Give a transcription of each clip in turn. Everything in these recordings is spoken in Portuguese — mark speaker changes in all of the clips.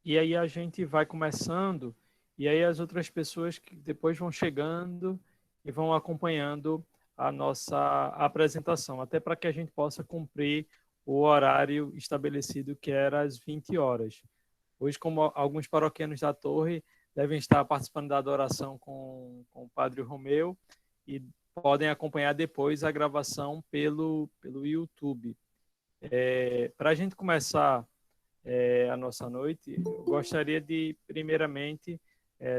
Speaker 1: E aí a gente vai começando, e aí as outras pessoas que depois vão chegando e vão acompanhando a nossa apresentação, até para que a gente possa cumprir o horário estabelecido, que era às 20 horas. Hoje, como alguns paroquianos da Torre devem estar participando da adoração com o Padre Romeu e podem acompanhar depois a gravação pelo YouTube. Para a gente começar a nossa noite, eu gostaria de, primeiramente,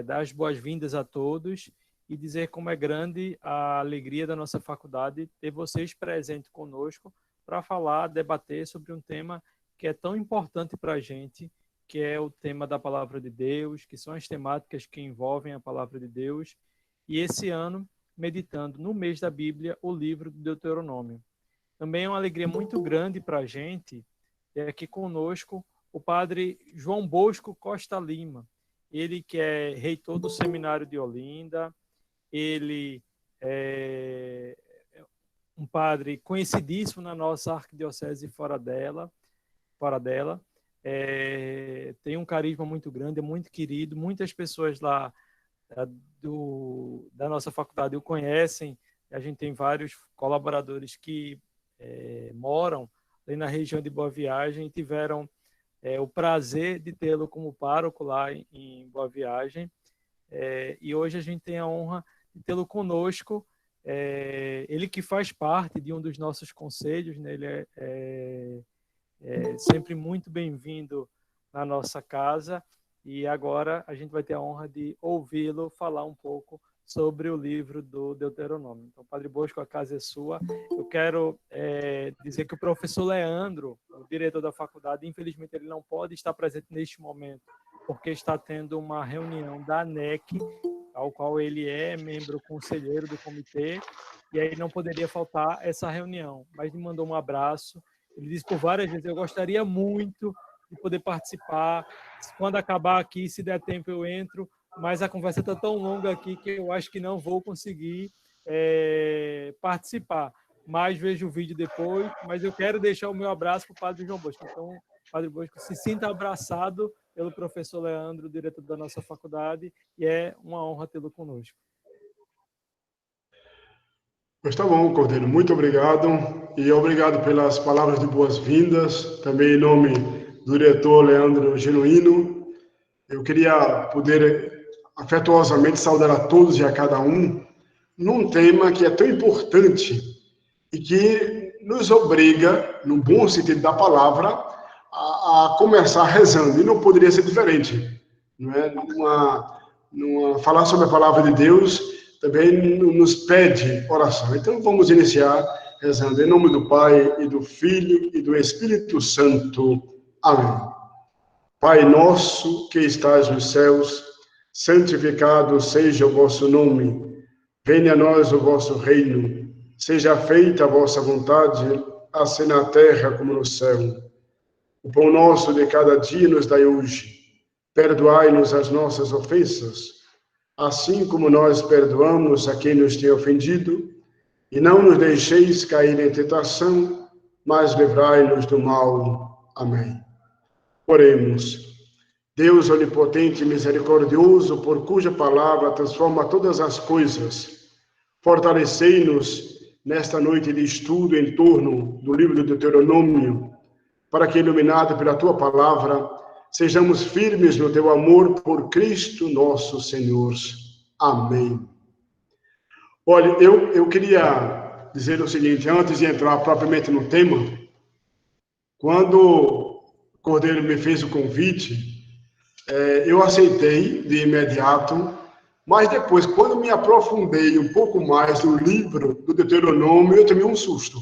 Speaker 1: dar as boas-vindas a todos e dizer como é grande a alegria da nossa faculdade ter vocês presentes conosco para falar, debater sobre um tema que é tão importante para a gente, que é o tema da Palavra de Deus, que são as temáticas que envolvem a Palavra de Deus, e esse ano, meditando no mês da Bíblia, o livro do Deuteronômio. Também é uma alegria muito grande para a gente ter aqui conosco o padre João Bosco Costa Lima, ele que é reitor do Seminário de Olinda, ele é um padre conhecidíssimo na nossa arquidiocese fora dela, tem um carisma muito grande, é muito querido, muitas pessoas lá da nossa faculdade o conhecem, a gente tem vários colaboradores que moram ali na região de Boa Viagem e tiveram o prazer de tê-lo como pároco lá em Boa Viagem, e hoje a gente tem a honra de tê-lo conosco, ele que faz parte de um dos nossos conselhos, né? Ele é sempre muito bem-vindo na nossa casa, e agora a gente vai ter a honra de ouvi-lo falar um pouco sobre o livro do Deuteronômio. Então, Padre Bosco, a casa é sua. Eu quero dizer que o professor Leandro, o diretor da faculdade, infelizmente ele não pode estar presente neste momento, porque está tendo uma reunião da ANEC, ao qual ele é membro conselheiro do comitê, e aí não poderia faltar essa reunião, mas me mandou um abraço. Ele disse por várias vezes, eu gostaria muito de poder participar, quando acabar aqui, se der tempo eu entro, mas a conversa está tão longa aqui que eu acho que não vou conseguir participar. Mas vejo o vídeo depois, mas eu quero deixar o meu abraço para o Padre João Bosco. Então, Padre Bosco, se sinta abraçado pelo professor Leandro, diretor da nossa faculdade, e é uma honra tê-lo conosco.
Speaker 2: Pois tá bom, Cordeiro, muito obrigado, e obrigado pelas palavras de boas-vindas, também em nome do diretor Leandro Genuíno. Eu queria poder afetuosamente saudar a todos e a cada um num tema que é tão importante e que nos obriga, no bom sentido da palavra, a começar rezando, e não poderia ser diferente, não é? Falar sobre a palavra de Deus também nos pede oração. Então vamos iniciar rezando em nome do Pai, e do Filho, e do Espírito Santo. Amém. Pai nosso que estás nos céus, santificado seja o vosso nome. Venha a nós o vosso reino. Seja feita a vossa vontade, assim na terra como no céu. O pão nosso de cada dia nos dai hoje. Perdoai-nos as nossas ofensas, assim como nós perdoamos a quem nos tem ofendido, e não nos deixeis cair em tentação, mas livrai-nos do mal. Amém. Oremos. Deus onipotente e misericordioso, por cuja palavra transforma todas as coisas, fortalecei-nos nesta noite de estudo em torno do livro do Deuteronômio, para que, iluminado pela tua palavra, sejamos firmes no teu amor por Cristo nosso Senhor. Amém. Olha, eu queria dizer o seguinte, antes de entrar propriamente no tema, quando o Cordeiro me fez o convite, eu aceitei de imediato, mas depois, quando me aprofundei um pouco mais no livro do Deuteronômio, eu tomei um susto.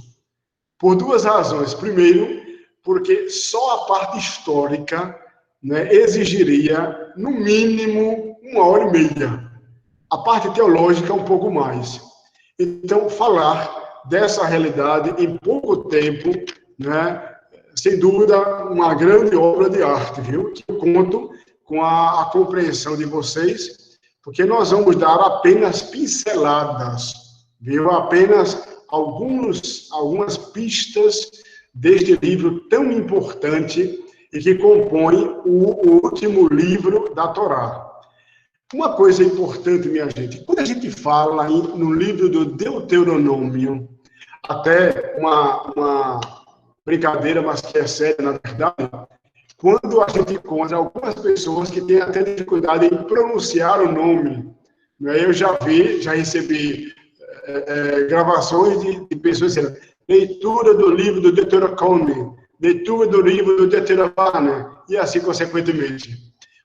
Speaker 2: Por duas razões. Primeiro, porque só a parte histórica, né, exigiria, no mínimo, 1h30. A parte teológica, um pouco mais. Então, falar dessa realidade em pouco tempo, né, sem dúvida, uma grande obra de arte, viu? Que eu conto com a compreensão de vocês, porque nós vamos dar apenas pinceladas, viu? Apenas algumas pistas deste livro tão importante e que compõe o último livro da Torá. Uma coisa importante, minha gente, quando a gente fala no livro do Deuteronômio, até uma brincadeira, mas que é séria, na verdade, quando a gente encontra algumas pessoas que têm até dificuldade em pronunciar o nome, né? Eu já recebi gravações de pessoas dizendo leitura do livro do Deuteronômio, leitura do livro do Deuteronômio, e assim consequentemente.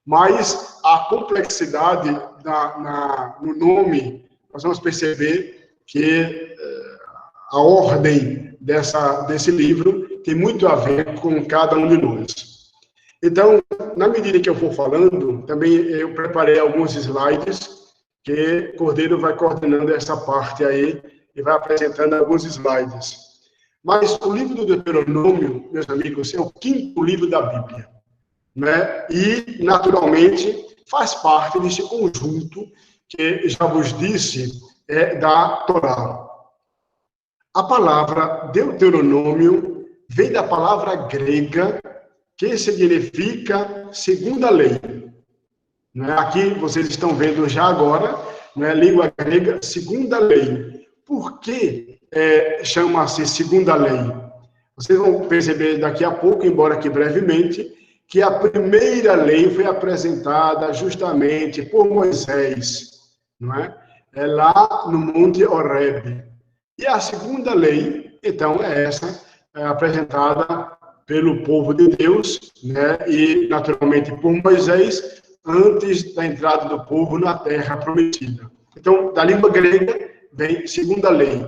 Speaker 2: Mas a complexidade no nome, nós vamos perceber que a ordem desse livro tem muito a ver com cada um de nós. Então, na medida que eu for falando, também eu preparei alguns slides que Cordeiro vai coordenando essa parte aí e vai apresentando alguns slides. Mas o livro do Deuteronômio, meus amigos, é o 5º livro da Bíblia, né? E, naturalmente, faz parte desse conjunto que já vos disse da Torá. A palavra Deuteronômio vem da palavra grega que significa segunda lei. Aqui vocês estão vendo já agora, língua grega, segunda lei. Por que chama-se segunda lei? Vocês vão perceber daqui a pouco, embora que brevemente, que a primeira lei foi apresentada justamente por Moisés, não é? Lá no Monte Horebe. E a segunda lei, então, é essa, apresentada pelo povo de Deus, né? E, naturalmente, por Moisés, antes da entrada do povo na terra prometida. Então, da língua grega, vem segunda lei.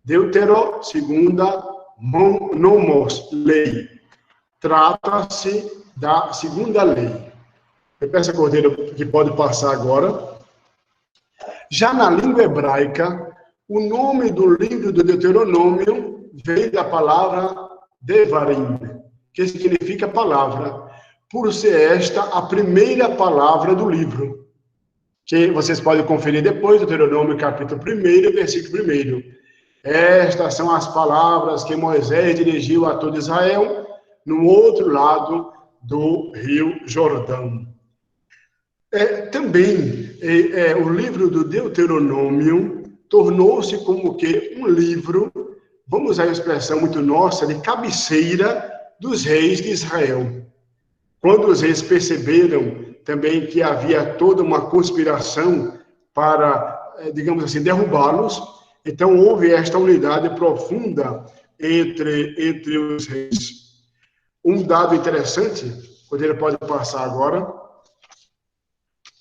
Speaker 2: Deutero, segunda, nomos, lei. Trata-se da segunda lei. Eu peço a Cordeiro que pode passar agora. Já na língua hebraica, o nome do livro do Deuteronômio vem da palavra Devarim, que significa palavra, por ser esta a primeira palavra do livro, que vocês podem conferir depois, Deuteronômio capítulo 1, versículo 1. Estas são as palavras que Moisés dirigiu a todo Israel, no outro lado do rio Jordão. Também, o livro do Deuteronômio tornou-se como que um livro, vamos usar a expressão muito nossa, de cabeceira dos reis de Israel. Quando os reis perceberam também que havia toda uma conspiração para, digamos assim, derrubá-los, então houve esta unidade profunda entre os reis. Um dado interessante, quando ele pode passar agora,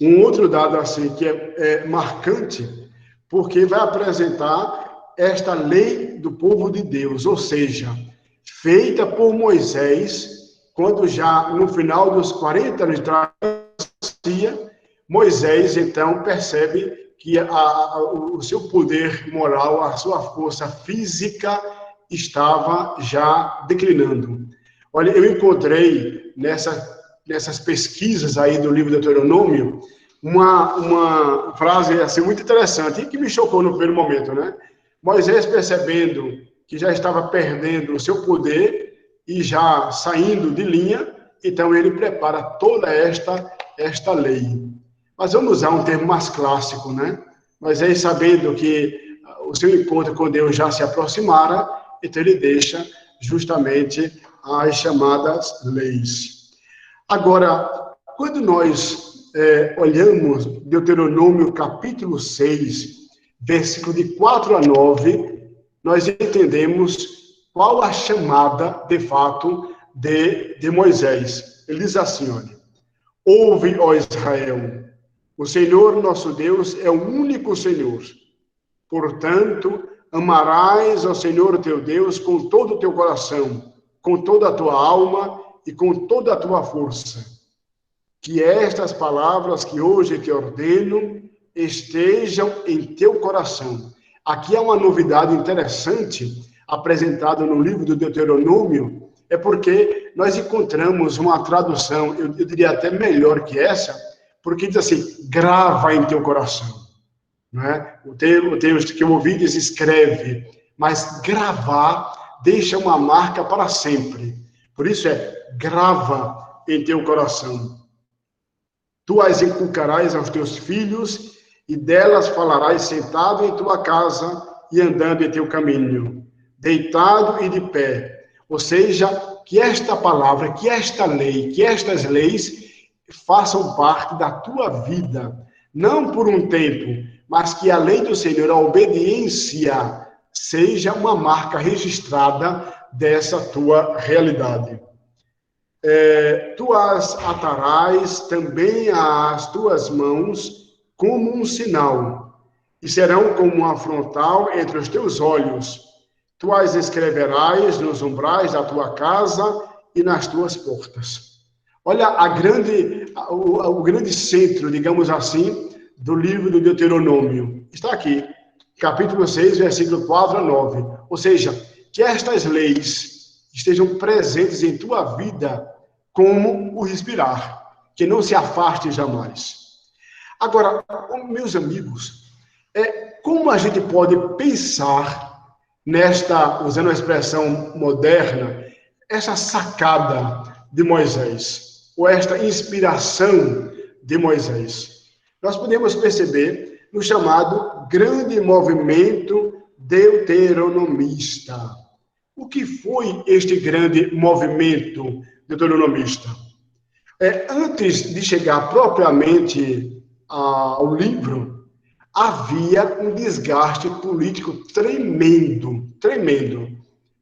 Speaker 2: um outro dado assim que é marcante, porque vai apresentar esta lei do povo de Deus, ou seja, feita por Moisés, quando já no final dos 40 anos de travessia, Moisés então percebe que o seu poder moral, a sua força física estava já declinando. Olha, eu encontrei nessas pesquisas aí do livro do Deuteronômio uma frase assim muito interessante e que me chocou no primeiro momento, né? Moisés, percebendo que já estava perdendo o seu poder e já saindo de linha, então ele prepara toda esta lei. Mas vamos usar um termo mais clássico, né? Moisés, sabendo que o seu encontro com Deus já se aproximara, então ele deixa justamente as chamadas leis. Agora, quando nós olhamos Deuteronômio capítulo 6, versículo de 4 a 9, nós entendemos qual a chamada, de fato, de Moisés. Ele diz assim, olha: ouve, ó Israel, o Senhor nosso Deus é o único Senhor. Portanto, amarás ao Senhor teu Deus com todo o teu coração, com toda a tua alma e com toda a tua força. Que estas palavras que hoje te ordeno estejam em teu coração. Aqui há uma novidade interessante apresentada no livro do Deuteronômio, é porque nós encontramos uma tradução, eu diria até melhor que essa, porque diz assim, grava em teu coração. Não é? O texto que eu ouvi diz escreve, mas gravar deixa uma marca para sempre. Por isso grava em teu coração. Tu as inculcarás aos teus filhos, e delas falarás sentado em tua casa e andando em teu caminho, deitado e de pé. Ou seja, que esta palavra, que esta lei, que estas leis façam parte da tua vida, não por um tempo, mas que a lei do Senhor, a obediência, seja uma marca registrada dessa tua realidade. Tu as atarás também às tuas mãos como um sinal, e serão como um afrontal entre os teus olhos. Tu as escreverás nos umbrais da tua casa e nas tuas portas. Olha o grande centro, digamos assim, do livro do Deuteronômio. Está aqui, capítulo 6, versículo 4 a 9. Ou seja, que estas leis estejam presentes em tua vida como o respirar, que não se afaste jamais. Agora, meus amigos, como a gente pode pensar usando a expressão moderna, essa sacada de Moisés, ou esta inspiração de Moisés? Nós podemos perceber no chamado grande movimento deuteronomista. O que foi este grande movimento deuteronomista? Antes de chegar propriamente ao livro, havia um desgaste político tremendo,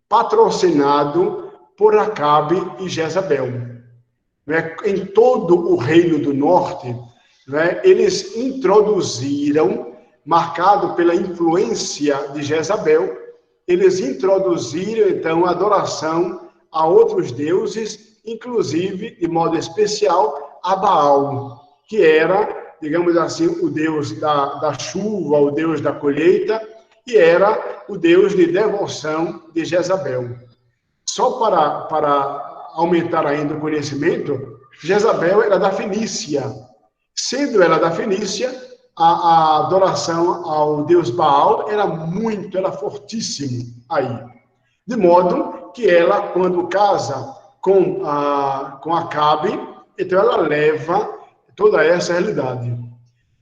Speaker 2: patrocinado por Acabe e Jezabel. Em todo o reino do norte, eles introduziram, marcado pela influência de Jezabel, eles introduziram, então, a adoração a outros deuses, inclusive, de modo especial, a Baal, que era, digamos assim, o deus da chuva, o deus da colheita, e era o deus de devoção de Jezabel. Só para aumentar ainda o conhecimento, Jezabel era da Fenícia. Sendo ela da Fenícia, a adoração ao deus Baal era fortíssimo aí. De modo que ela, quando casa com Acabe, então ela leva toda essa realidade.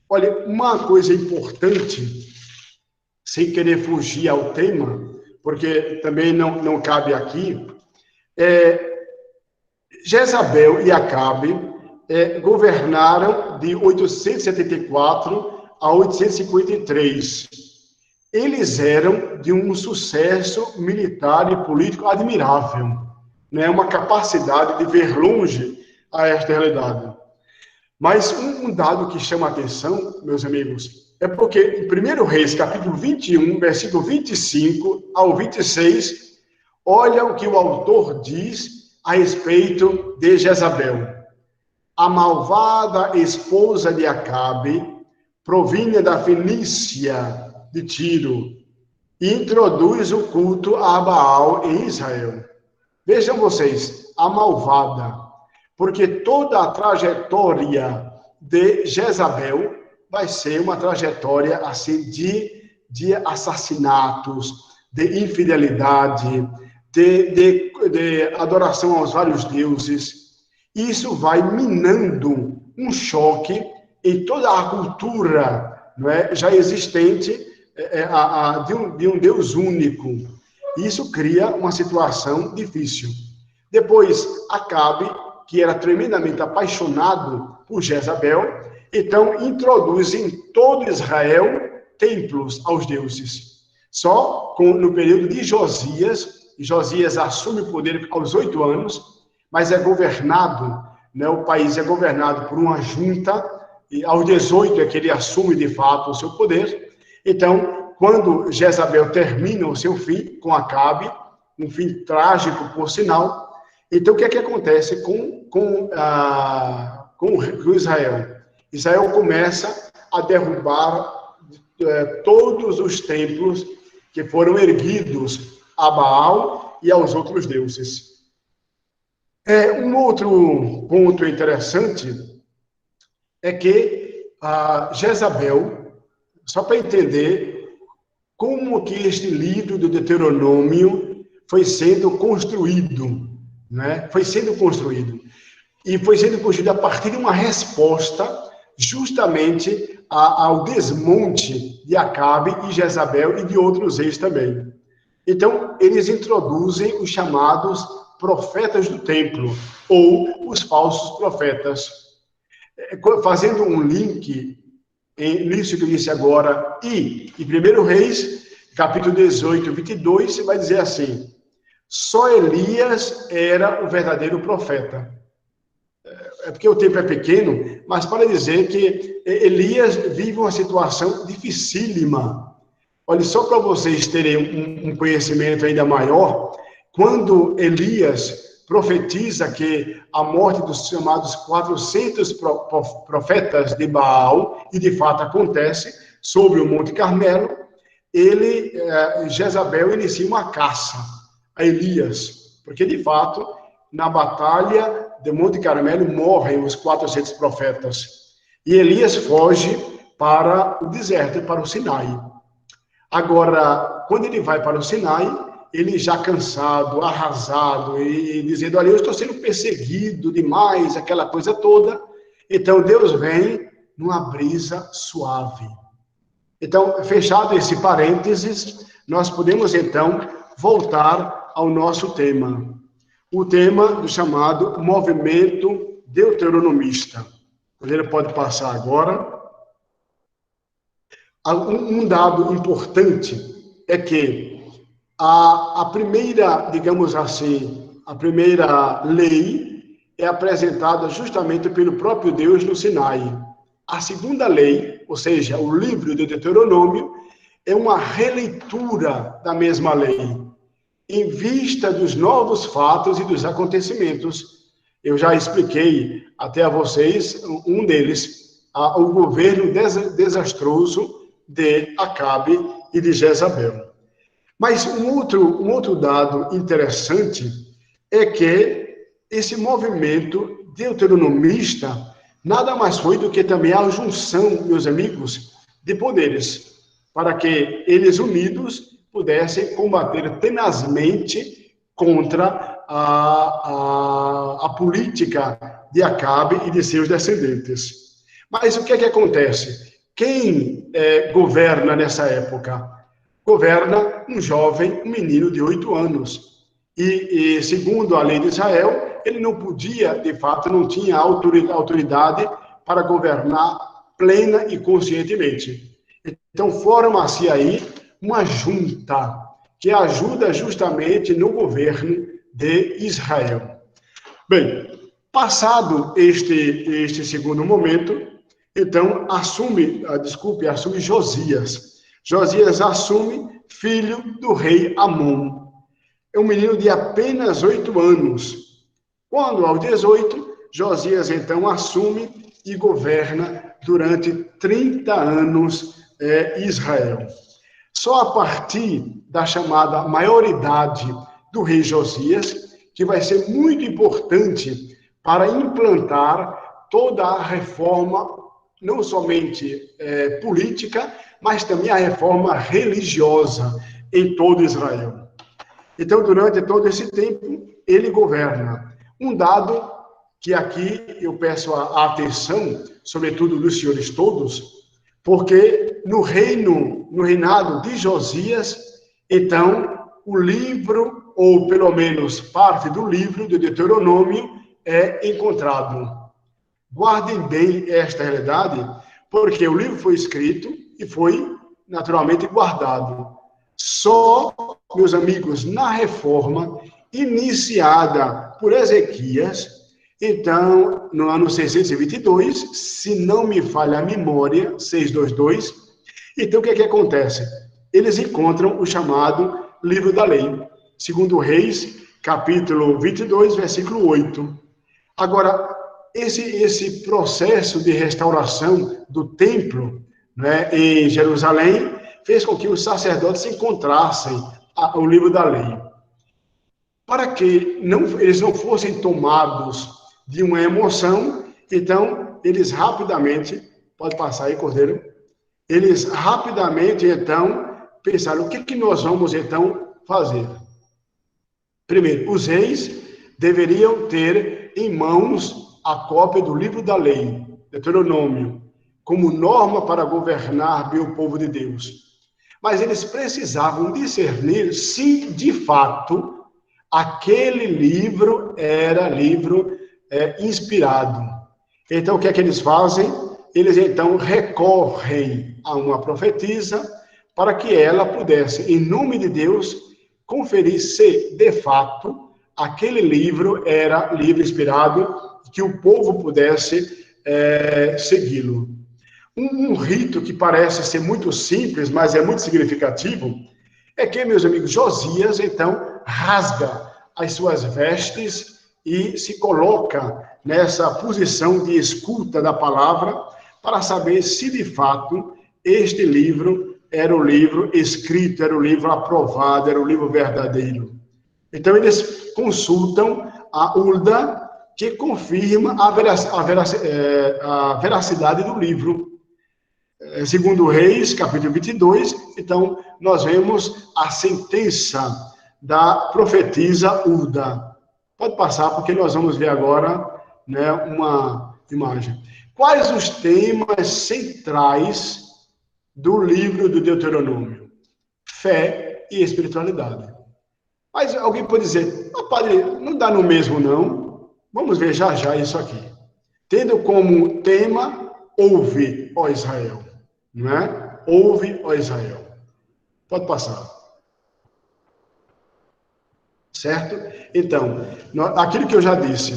Speaker 2: Olha, uma coisa importante, sem querer fugir ao tema, porque também não cabe aqui, Jezabel e Acabe governaram de 874 a 853. Eles eram de um sucesso militar e político admirável, né? Uma capacidade de ver longe a esta realidade. Mas um dado que chama a atenção, meus amigos, é porque em 1 Reis, capítulo 21, versículo 25 ao 26, olha o que o autor diz a respeito de Jezabel. A malvada esposa de Acabe provinha da Fenícia de Tiro e introduz o culto a Baal em Israel. Vejam vocês, a malvada, porque toda a trajetória de Jezabel vai ser uma trajetória assim de assassinatos, de infidelidade, de adoração aos vários deuses. Isso vai minando um choque em toda a cultura, não é, já existente de um Deus único. Isso cria uma situação difícil. Depois, Acabe, que era tremendamente apaixonado por Jezabel, então introduz em todo Israel templos aos deuses. Só no período de Josias assume o poder aos 8 anos, mas é governado, né, o país é governado por uma junta, e aos 18 é que ele assume de fato o seu poder. Então, quando Jezabel termina o seu fim com Acabe, um fim trágico, por sinal, então o que é que acontece com Israel? Israel começa a derrubar todos os templos que foram erguidos a Baal e aos outros deuses. Um outro ponto interessante é que Jezabel, só para entender como que este livro do Deuteronômio foi sendo construído, né? Foi sendo construído. E foi sendo construído a partir de uma resposta justamente ao desmonte de Acabe e Jezabel e de outros reis também. Então, eles introduzem os chamados profetas do templo, ou os falsos profetas. Fazendo um link nisso que eu disse agora, e em 1 Reis, capítulo 18, 22, você vai dizer assim: só Elias era o verdadeiro profeta. É porque o tempo é pequeno, mas para dizer que Elias vive uma situação dificílima. Olha, só para vocês terem um conhecimento ainda maior, quando Elias profetiza que a morte dos chamados 400 profetas de Baal, e de fato acontece, sobre o Monte Carmelo, Jezabel inicia uma caça a Elias, porque de fato, na batalha do Monte Carmelo, morrem os 400 profetas. E Elias foge para o deserto, para o Sinai. Agora, quando ele vai para o Sinai, ele já cansado, arrasado, e dizendo: olha, eu estou sendo perseguido demais, aquela coisa toda. Então, Deus vem numa brisa suave. Então, fechado esse parênteses, nós podemos, então, voltar ao nosso tema. O tema do chamado movimento deuteronomista. Ele pode passar agora. Um dado importante é que a primeira, digamos assim, a primeira lei é apresentada justamente pelo próprio Deus no Sinai. A segunda lei, ou seja, o livro do Deuteronômio, é uma releitura da mesma lei, em vista dos novos fatos e dos acontecimentos. Eu já expliquei até a vocês um deles, o governo desastroso de Acabe e de Jezabel. Mas um outro dado interessante é que esse movimento deuteronomista nada mais foi do que também a junção, meus amigos, de poderes, para que eles unidos pudessem combater tenazmente contra a política de Acabe e de seus descendentes. Mas o que é que acontece? Quem governa nessa época? Governa um jovem, um menino de 8 anos. E segundo a lei de Israel, ele não podia, de fato, não tinha autoridade para governar plena e conscientemente. Então, forma-se aí uma junta que ajuda justamente no governo de Israel. Bem, passado este segundo momento, então assume Josias. Josias assume, filho do rei Amon. É um menino de apenas 8 anos. Quando, aos 18, Josias então assume e governa durante 30 anos Israel. Só a partir da chamada maioridade do rei Josias, que vai ser muito importante para implantar toda a reforma, não somente política, mas também a reforma religiosa em todo Israel. Então, durante todo esse tempo, ele governa. Um dado que aqui eu peço a atenção, sobretudo dos senhores todos, porque no reinado de Josias, então, o livro, ou pelo menos parte do livro do Deuteronômio, é encontrado. Guardem bem esta realidade, porque o livro foi escrito e foi naturalmente guardado. Só, meus amigos, na reforma iniciada por Ezequias, então, no ano 622, se não me falha a memória, 622, então o que é que acontece? Eles encontram o chamado livro da lei, segundo Reis, capítulo 22, versículo 8. Agora, esse processo de restauração do templo, né, em Jerusalém fez com que os sacerdotes encontrassem o livro da lei. Para que eles não fossem tomados de uma emoção, então, eles rapidamente, pode passar aí, Cordeiro, eles rapidamente, então, pensaram, o que nós vamos, então, fazer? Primeiro, os reis deveriam ter em mãos a cópia do livro da lei, Deuteronômio, como norma para governar bem o povo de Deus. Mas eles precisavam discernir se, de fato, aquele livro era livro inspirado. Então, o que é que eles fazem? Eles, então, recorrem a uma profetisa para que ela pudesse, em nome de Deus, conferir se, de fato, aquele livro era livro inspirado, que o povo pudesse segui-lo. Um rito que parece ser muito simples, mas é muito significativo, é que, meus amigos, Josias, então, rasga as suas vestes e se coloca nessa posição de escuta da palavra para saber se, de fato, este livro era o livro escrito, era o livro aprovado, era o livro verdadeiro. Então, eles consultam a Hulda, que confirma a veracidade do livro. Segundo Reis, capítulo 22, então, nós vemos a sentença da profetisa Hulda. Pode passar, porque nós vamos ver agora, né, uma imagem. Quais os temas centrais do livro do Deuteronômio? Fé e espiritualidade. Mas alguém pode dizer, padre, não dá no mesmo, não. Vamos ver já já isso aqui. Tendo como tema, ouve, ó Israel. Não é? Ouve, ó Israel. Pode passar. Certo? Então, aquilo que eu já disse,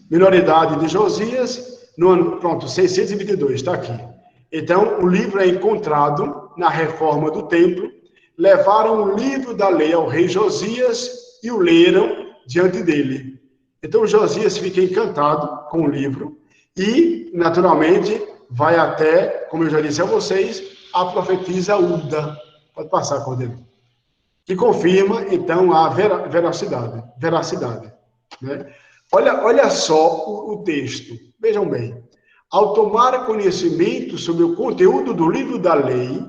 Speaker 2: minoridade de Josias, no ano, pronto, 622, está aqui. Então, o livro é encontrado na reforma do templo, levaram o livro da lei ao rei Josias e o leram diante dele. Então, Josias fica encantado com o livro e, naturalmente, vai até, como eu já disse a vocês, a profetisa Hulda. Pode passar, Cordeiro. Que confirma, então, a veracidade. Né? Olha só o texto. Vejam bem. Ao tomar conhecimento sobre o conteúdo do livro da lei,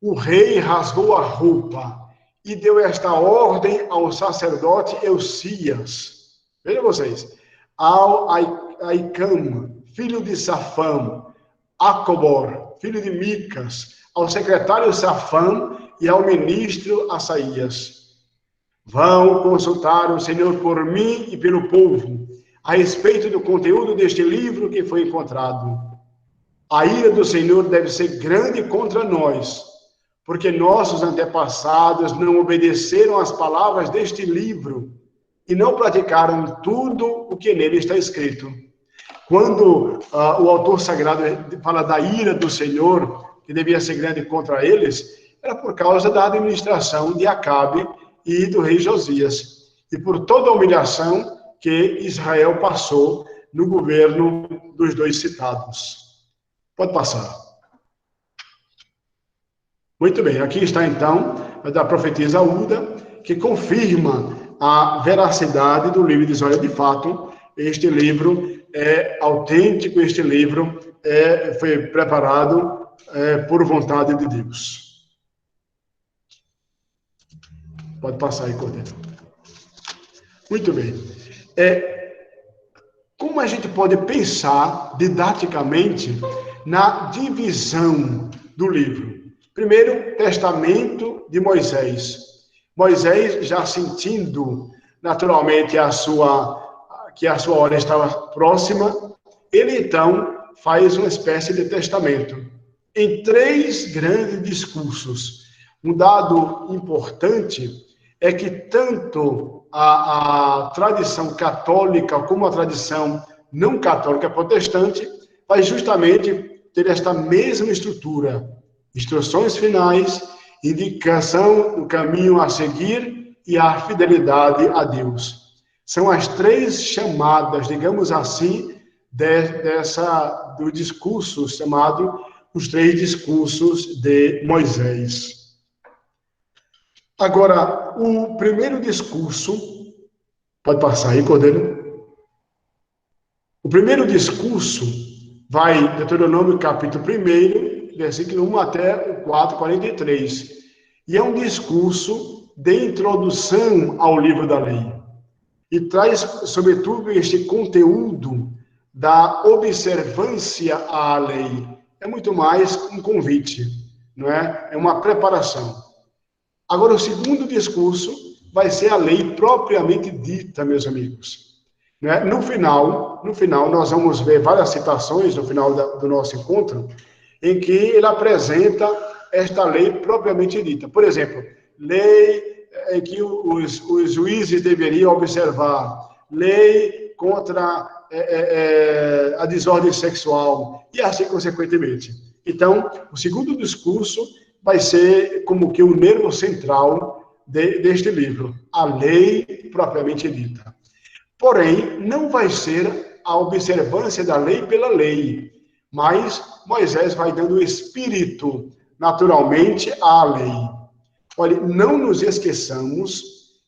Speaker 2: o rei rasgou a roupa e deu esta ordem ao sacerdote Eucias. Vejam vocês. Ao Aicam, filho de Safã, Acobor, filho de Micas, ao secretário Safã e ao ministro Asaías. Vão consultar o Senhor por mim e pelo povo, a respeito do conteúdo deste livro que foi encontrado. A ira do Senhor deve ser grande contra nós, porque nossos antepassados não obedeceram às palavras deste livro e não praticaram tudo o que nele está escrito. Quando o autor sagrado fala da ira do Senhor, que devia ser grande contra eles, era por causa da administração de Acabe e do rei Josias, e por toda a humilhação que Israel passou no governo dos dois citados. Pode passar. Muito bem, aqui está então da profetisa Hulda, que confirma a veracidade do livro de Israel. De fato, este livro é autêntico, este livro foi preparado por vontade de Deus. Pode passar aí, Cordeiro. Muito bem. Como a gente pode pensar didaticamente na divisão do livro? Primeiro, testamento de Moisés. Moisés, já sentindo naturalmente que a sua hora estava próxima, ele então faz uma espécie de testamento em 3 grandes discursos. Um dado importante é que tanto a tradição católica como a tradição não católica protestante vai justamente ter esta mesma estrutura. Instruções finais, indicação do caminho a seguir e a fidelidade a Deus. São as 3 chamadas, digamos assim, do discurso chamado os 3 discursos de Moisés. Agora, o primeiro discurso, pode passar aí, Cordeiro. O primeiro discurso vai, Deuteronômio capítulo 1, versículo 1 até o 4:43. E é um discurso de introdução ao livro da lei. e traz, sobretudo, este conteúdo da observância à lei. É muito mais um convite, não é? É uma preparação. Agora, o segundo discurso vai ser a lei propriamente dita, meus amigos. Né? No final, nós vamos ver várias citações no final do nosso encontro, em que ele apresenta esta lei propriamente dita. Por exemplo, lei em que os juízes deveriam observar, lei contra a desordem sexual, e assim consequentemente. Então, o segundo discurso vai ser como que o nervo central deste livro, a lei propriamente dita. Porém, não vai ser a observância da lei pela lei, mas Moisés vai dando espírito, naturalmente, à lei. Olha, não nos esqueçamos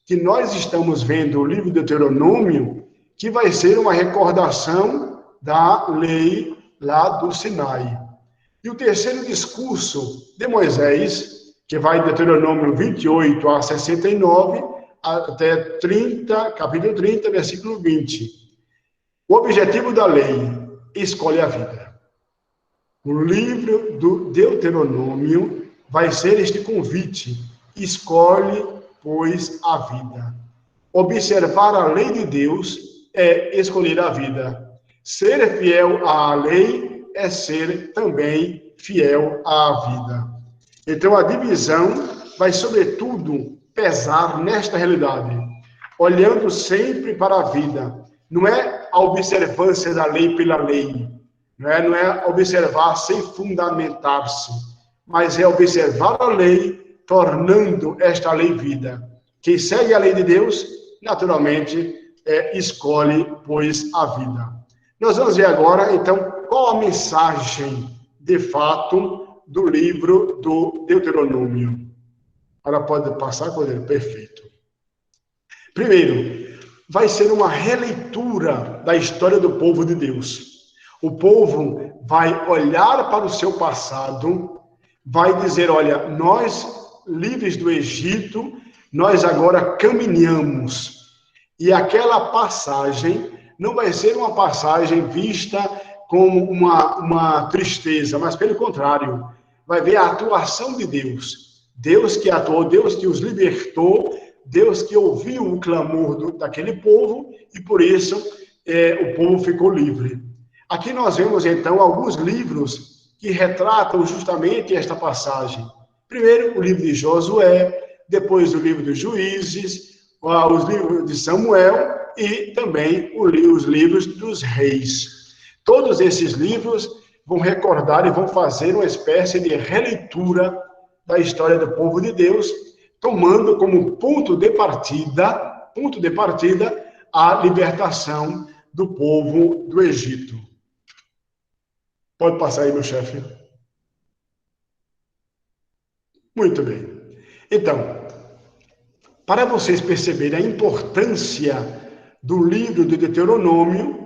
Speaker 2: que nós estamos vendo o livro de Deuteronômio, que vai ser uma recordação da lei lá do Sinai. E o terceiro discurso de Moisés, que vai de Deuteronômio 28 a 69, até 30, capítulo 30, versículo 20. O objetivo da lei: escolhe a vida. O livro do Deuteronômio vai ser este convite: escolhe, pois, a vida. Observar a lei de Deus é escolher a vida. Ser fiel à lei é ser também fiel à vida. Então, a divisão vai, sobretudo, pesar nesta realidade, olhando sempre para a vida. Não é a observância da lei pela lei, não é observar sem fundamentar-se, mas é observar a lei, tornando esta lei vida. Quem segue a lei de Deus, naturalmente, escolhe, pois, a vida. Nós vamos ver agora, então, qual a mensagem, de fato, do livro do Deuteronômio. Agora pode passar, Cordeiro? Perfeito. Primeiro, vai ser uma releitura da história do povo de Deus. O povo vai olhar para o seu passado, vai dizer, olha, nós, livres do Egito, nós agora caminhamos. E aquela passagem não vai ser uma passagem vista como uma tristeza, mas pelo contrário, vai ver a atuação de Deus. Deus que atuou, Deus que os libertou, Deus que ouviu o clamor daquele povo, e por isso o povo ficou livre. Aqui nós vemos, então, alguns livros que retratam justamente esta passagem. Primeiro, o livro de Josué, depois o livro dos Juízes, os livros de Samuel e também os livros dos reis. Todos esses livros vão recordar e vão fazer uma espécie de releitura da história do povo de Deus, tomando como ponto de partida a libertação do povo do Egito. Pode passar aí, meu chefe. Muito bem. Então, para vocês perceberem a importância do livro do Deuteronômio,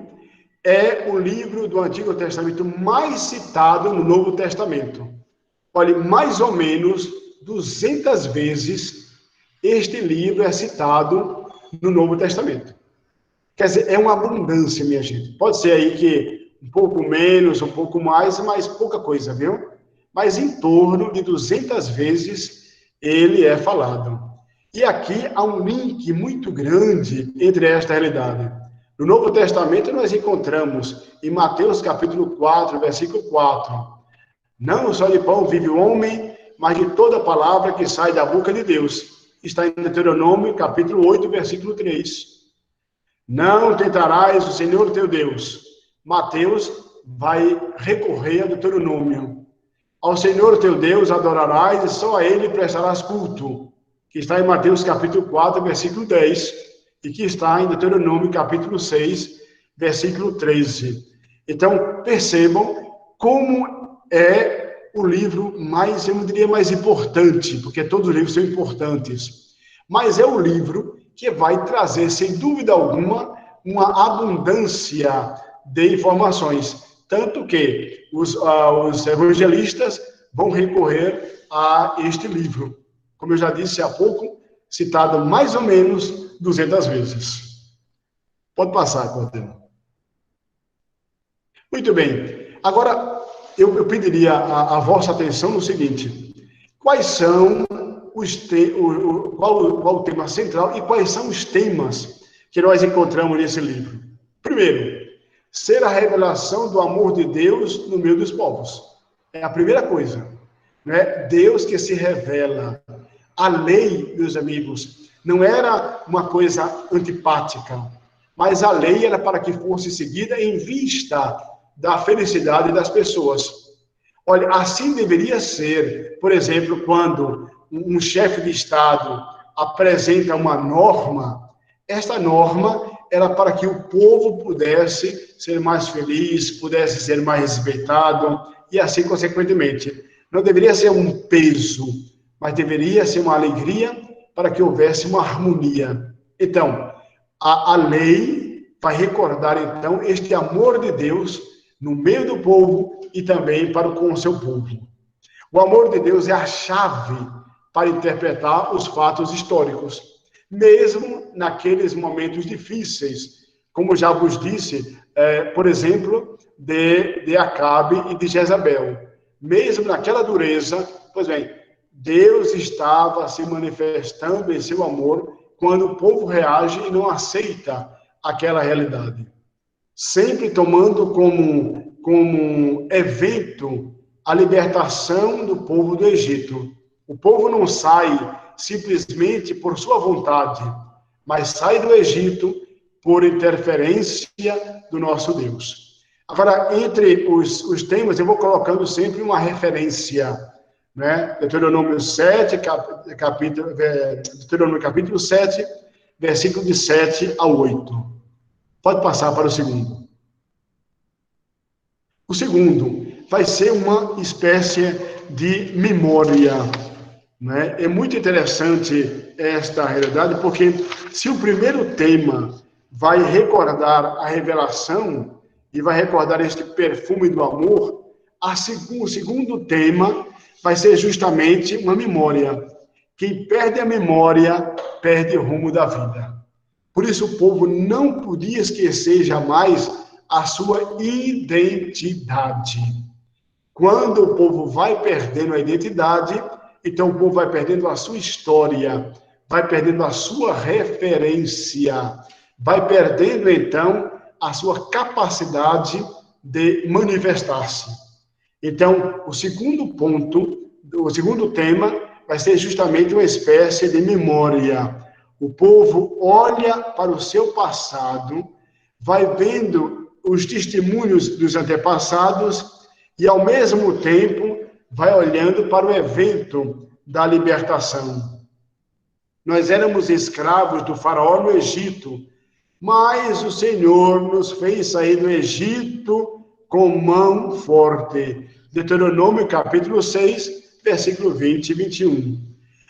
Speaker 2: é o livro do Antigo Testamento mais citado no Novo Testamento. Olha, mais ou menos 200 vezes este livro é citado no Novo Testamento. Quer dizer, é uma abundância, minha gente. Pode ser aí que um pouco menos, um pouco mais, mas pouca coisa, viu? Mas em torno de 200 vezes ele é falado. E aqui há um link muito grande entre esta realidade. No Novo Testamento nós encontramos em Mateus capítulo 4, versículo 4. Não só de pão vive o homem, mas de toda palavra que sai da boca de Deus. Está em Deuteronômio capítulo 8, versículo 3. Não tentarás o Senhor teu Deus. Mateus vai recorrer a Deuteronômio. Ao Senhor teu Deus adorarás e só a ele prestarás culto. Que está em Mateus capítulo 4, versículo 10. E que está em Deuteronômio capítulo 6, versículo 13. Então, percebam como é o livro mais, eu não diria mais importante, porque todos os livros são importantes, mas é o livro que vai trazer, sem dúvida alguma, uma abundância de informações, tanto que os evangelistas vão recorrer a este livro, como eu já disse há pouco, citado mais ou menos 200 vezes. Pode passar, Cordeiro. Muito bem. Agora, eu pediria a vossa atenção no seguinte. Quais são qual o tema central e quais são os temas que nós encontramos nesse livro? Primeiro, ser a revelação do amor de Deus no meio dos povos. É a primeira coisa. Né? Deus que se revela. A lei, meus amigos, não era uma coisa antipática, mas a lei era para que fosse seguida em vista da felicidade das pessoas. Olha, assim deveria ser, por exemplo, quando um chefe de Estado apresenta uma norma, esta norma era para que o povo pudesse ser mais feliz, pudesse ser mais respeitado, e assim, consequentemente. Não deveria ser um peso, mas deveria ser uma alegria para que houvesse uma harmonia. Então, a lei vai recordar, então, este amor de Deus no meio do povo e também para com o seu povo. O amor de Deus é a chave para interpretar os fatos históricos, mesmo naqueles momentos difíceis, como já vos disse, por exemplo, de Acabe e de Jezabel. Mesmo naquela dureza, pois bem, Deus estava se manifestando em seu amor quando o povo reage e não aceita aquela realidade. Sempre tomando como evento a libertação do povo do Egito. O povo não sai simplesmente por sua vontade, mas sai do Egito por interferência do nosso Deus. Agora, entre os temas, eu vou colocando sempre uma referência, né? Deuteronômio 7, Deuteronômio capítulo 7, versículo de 7 a 8. Pode passar para o segundo. O segundo vai ser uma espécie de memória, né? É muito interessante esta realidade, porque se o primeiro tema vai recordar a revelação e vai recordar este perfume do amor, o segundo tema vai ser justamente uma memória. Quem perde a memória, perde o rumo da vida. Por isso o povo não podia esquecer jamais a sua identidade. Quando o povo vai perdendo a identidade, então o povo vai perdendo a sua história, vai perdendo a sua referência, vai perdendo então a sua capacidade de manifestar-se. Então, o segundo ponto, o segundo tema vai ser justamente uma espécie de memória. O povo olha para o seu passado, vai vendo os testemunhos dos antepassados e, ao mesmo tempo, vai olhando para o evento da libertação. Nós éramos escravos do faraó no Egito, mas o Senhor nos fez sair do Egito com mão forte. Deuteronômio capítulo 6, versículo 20 e 21.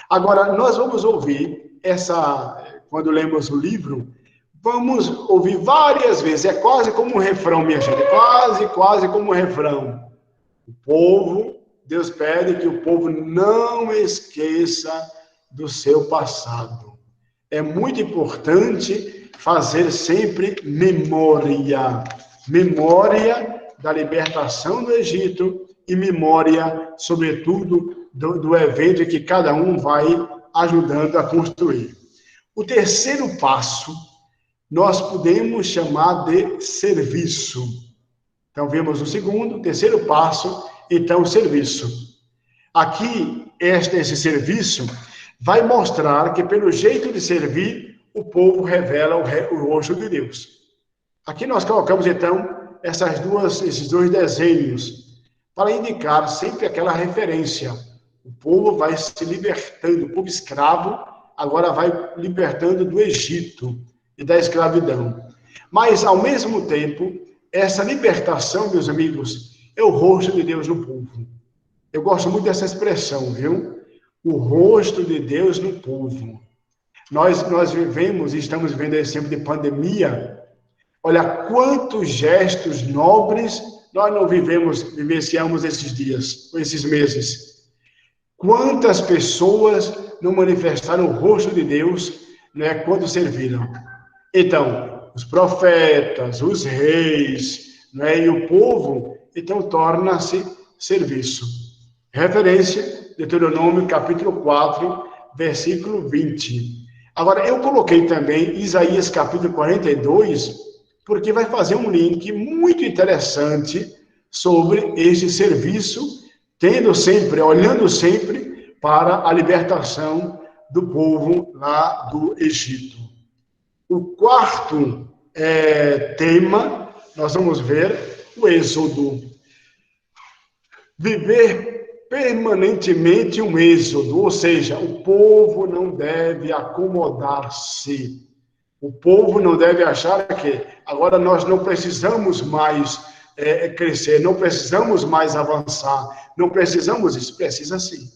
Speaker 2: Agora, nós vamos ouvir quando lemos o livro, vamos ouvir várias vezes, é quase como um refrão, minha gente, quase como um refrão. O povo, Deus pede que o povo não esqueça do seu passado. É muito importante fazer sempre memória da libertação do Egito e memória, sobretudo, do evento que cada um vai ajudando a construir. O terceiro passo, nós podemos chamar de serviço. Então, vemos o segundo, o terceiro passo, então, serviço. Aqui, esse serviço vai mostrar que, pelo jeito de servir, o povo revela o rosto de Deus. Aqui nós colocamos, então, esses dois desenhos, para indicar sempre aquela referência. O povo vai se libertando, o povo escravo agora vai libertando do Egito e da escravidão. Mas, ao mesmo tempo, essa libertação, meus amigos, é o rosto de Deus no povo. Eu gosto muito dessa expressão, viu? O rosto de Deus no povo. Nós estamos vivendo esse tempo de pandemia. Olha, quantos gestos nobres nós não vivenciamos esses dias, esses meses. Quantas pessoas não manifestaram o rosto de Deus, né, quando serviram. Então, os profetas, os reis, né, e o povo, então torna-se serviço. Referência, Deuteronômio capítulo 4, versículo 20. Agora, eu coloquei também Isaías capítulo 42, porque vai fazer um link muito interessante sobre este serviço, olhando sempre para a libertação do povo lá do Egito. O quarto tema, nós vamos ver o Êxodo. Viver permanentemente um êxodo, ou seja, o povo não deve acomodar-se. O povo não deve achar que agora nós não precisamos mais crescer, não precisamos mais avançar, não precisamos isso, precisa sim.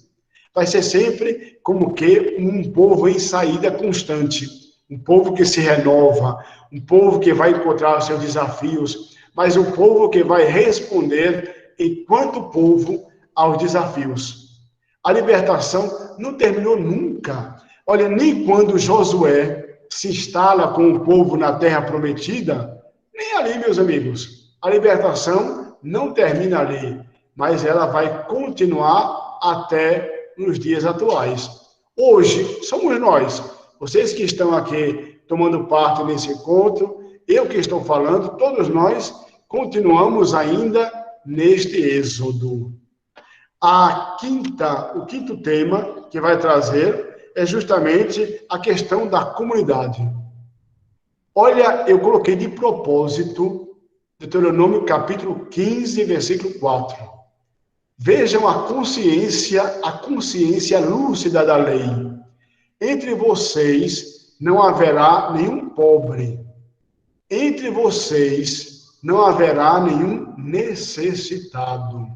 Speaker 2: Vai ser sempre como que um povo em saída constante, um povo que se renova, um povo que vai encontrar os seus desafios, mas um povo que vai responder enquanto povo aos desafios. A libertação não terminou nunca. Olha, nem quando Josué se instala com o povo na terra prometida, nem ali, meus amigos. A libertação não termina ali, mas ela vai continuar até nos dias atuais. Hoje, somos nós, vocês que estão aqui tomando parte nesse encontro, eu que estou falando, todos nós continuamos ainda neste êxodo. O quinto tema que vai trazer é justamente a questão da comunidade. Olha, eu coloquei de propósito Deuteronômio capítulo 15, versículo 4. Vejam a consciência lúcida da lei. Entre vocês não haverá nenhum pobre. Entre vocês não haverá nenhum necessitado.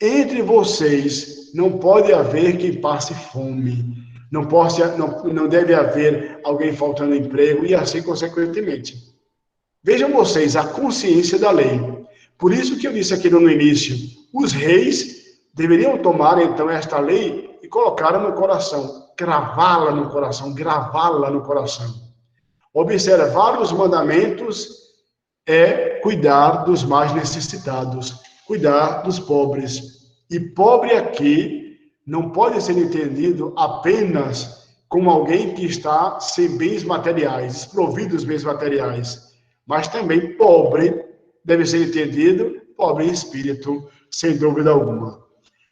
Speaker 2: Entre vocês não pode haver quem passe fome, não deve haver alguém faltando emprego e assim consequentemente. Vejam vocês a consciência da lei. Por isso que eu disse aqui no início, os reis deveriam tomar então esta lei e colocá-la no coração, gravá-la no coração. Observar os mandamentos é cuidar dos mais necessitados, cuidar dos pobres. E pobre aqui não pode ser entendido apenas como alguém que está sem bens materiais, desprovido dos bens materiais, mas também pobre deve ser entendido pobre em espírito, sem dúvida alguma.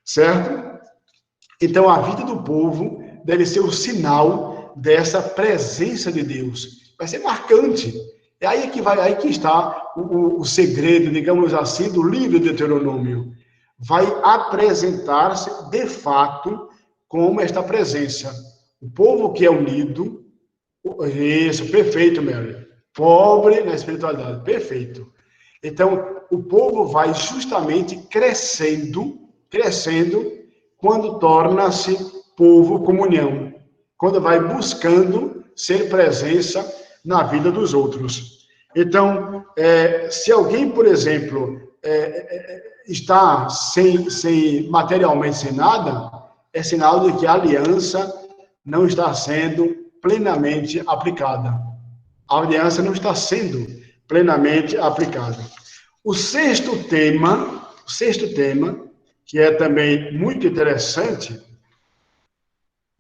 Speaker 2: Certo? Então, a vida do povo deve ser o sinal dessa presença de Deus. Vai ser marcante. É aí que está o segredo, digamos assim, do livro de Deuteronômio. Vai apresentar-se, de fato, como esta presença. O povo que é unido, isso, perfeito, Mary. Pobre na espiritualidade, perfeito. Então, o povo vai justamente crescendo, quando torna-se povo comunhão, quando vai buscando ser presença na vida dos outros. Então, se alguém, por exemplo, está materialmente sem nada, é sinal de que a aliança não está sendo plenamente aplicada. A aliança não está sendo plenamente aplicada. O sexto tema, que é também muito interessante,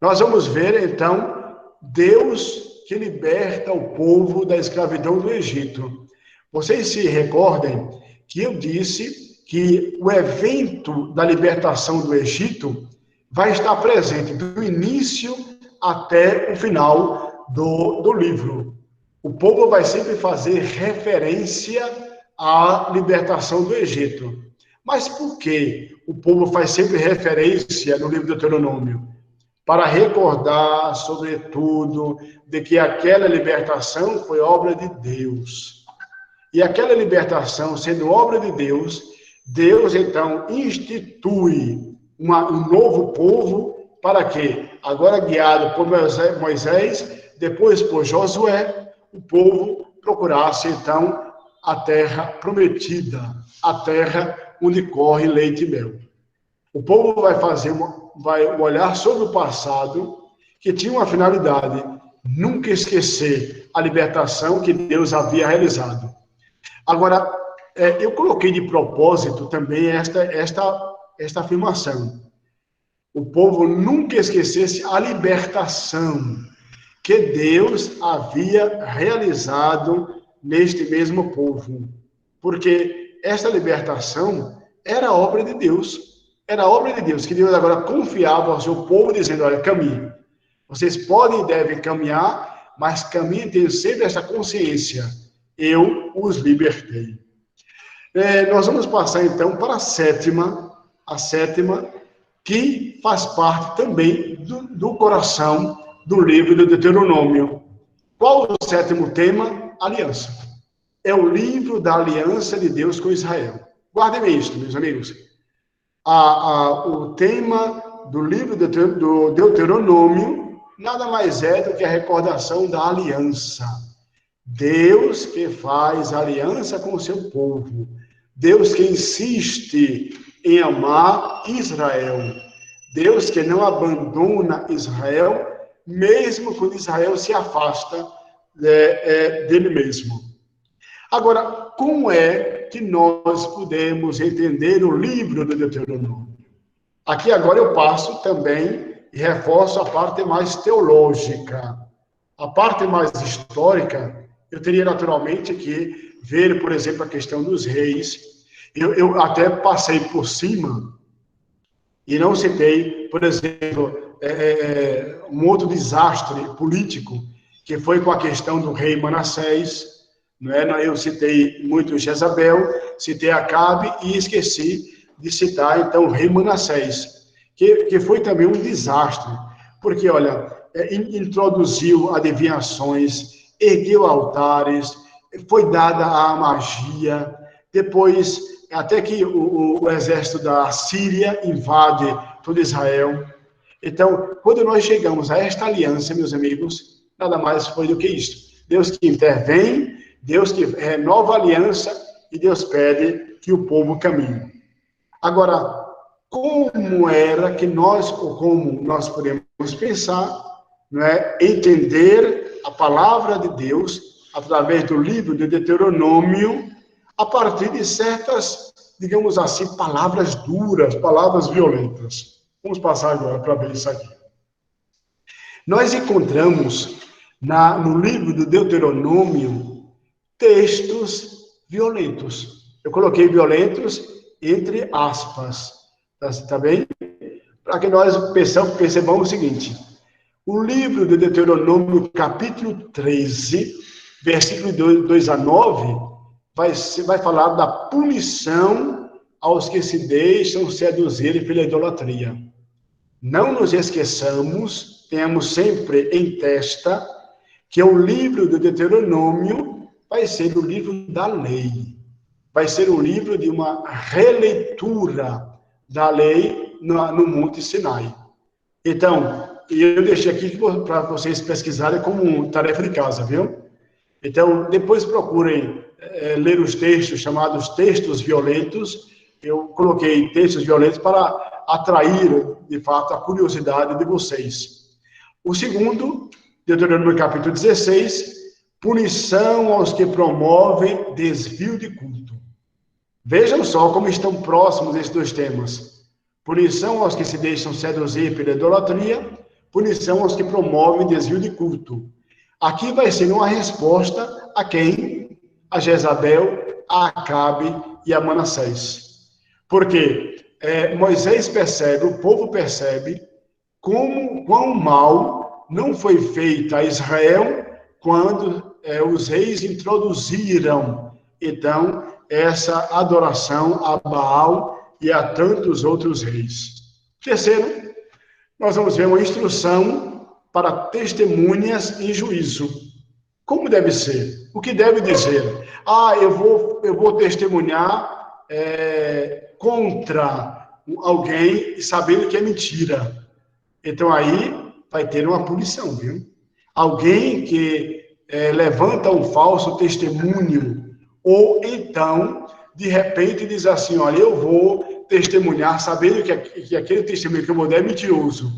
Speaker 2: nós vamos ver, então, Deus que liberta o povo da escravidão do Egito. Vocês se recordem que eu disse que o evento da libertação do Egito vai estar presente do início até o final do livro. O povo vai sempre fazer referência à libertação do Egito. Mas por que o povo faz sempre referência no livro do Deuteronômio? Para recordar, sobretudo, de que aquela libertação foi obra de Deus. E aquela libertação, sendo obra de Deus, Deus, então, institui um novo povo para que, agora guiado por Moisés, depois por Josué, o povo procurasse, então, a terra prometida, a terra onde corre leite e mel. O povo vai olhar sobre o passado, que tinha uma finalidade, nunca esquecer a libertação que Deus havia realizado. Agora, eu coloquei de propósito também esta afirmação. O povo nunca esquecesse a libertação que Deus havia realizado neste mesmo povo. Porque esta libertação era obra de Deus. Era obra de Deus, que Deus agora confiava ao seu povo, dizendo, olha, caminhe. Vocês podem e devem caminhar, mas caminhem tendo sempre essa consciência. Eu os libertei. Nós vamos passar, então, para a sétima, que faz parte também do coração do livro do Deuteronômio. Qual o sétimo tema? Aliança. É o livro da aliança de Deus com Israel. Guardem isto, meus amigos. O tema do livro do Deuteronômio nada mais é do que a recordação da aliança. Deus que faz aliança com o seu povo. Deus que insiste em amar Israel. Deus que não abandona Israel, mesmo quando Israel se afasta dele mesmo. Agora, como é que nós podemos entender o livro do Deuteronômio? Aqui agora eu passo também e reforço a parte mais teológica. A parte mais histórica, eu teria naturalmente que ver, por exemplo, a questão dos reis. Eu até passei por cima e não citei, por exemplo, um outro desastre político, que foi com a questão do rei Manassés. Não é? Eu citei muito Jezabel, citei Acabe e esqueci de citar, então, o rei Manassés, que foi também um desastre, porque, olha, introduziu adivinhações, ergueu altares, foi dada a magia, depois, até que o exército da Síria invade todo Israel. Então, quando nós chegamos a esta aliança, meus amigos, nada mais foi do que isso. Deus que intervém, Deus que renova a aliança e Deus pede que o povo caminhe. Agora, como era que nós, ou como nós podemos pensar, não é, entender a palavra de Deus através do livro de Deuteronômio, a partir de certas, digamos assim, palavras duras, palavras violentas. Vamos passar agora para ver isso aqui. Nós encontramos no livro do Deuteronômio textos violentos. Eu coloquei violentos entre aspas, tá bem? Para que nós percebamos o seguinte: o livro de Deuteronômio, capítulo 13, versículo 2 a 9, vai falar da punição aos que se deixam seduzir pela idolatria. Não nos esqueçamos, tenhamos sempre em testa, que o livro de Deuteronômio vai ser o livro da lei. Vai ser o livro de uma releitura da lei no Monte Sinai. Então, eu deixei aqui para vocês pesquisarem como tarefa de casa, viu? Então, depois procurem ler os textos chamados textos violentos. Eu coloquei textos violentos para atrair, de fato, a curiosidade de vocês. O segundo, Deuteronômio capítulo 16, punição aos que promovem desvio de culto. Vejam só como estão próximos esses dois temas. Punição aos que se deixam seduzir pela idolatria, punição aos que promovem desvio de culto. Aqui vai ser uma resposta a quem? A Jezabel, a Acabe e a Manassés. Porque Moisés percebe, o povo percebe, quão mal não foi feito a Israel quando os reis introduziram, então, essa adoração a Baal e a tantos outros reis. Terceiro, nós vamos ver uma instrução para testemunhas em juízo. Como deve ser? O que deve dizer? Eu vou testemunhar contra alguém sabendo que é mentira. Então aí vai ter uma punição, viu? Alguém que levanta um falso testemunho, ou então, de repente, diz assim, olha, eu vou testemunhar, sabendo que aquele testemunho que eu vou dar é mentiroso.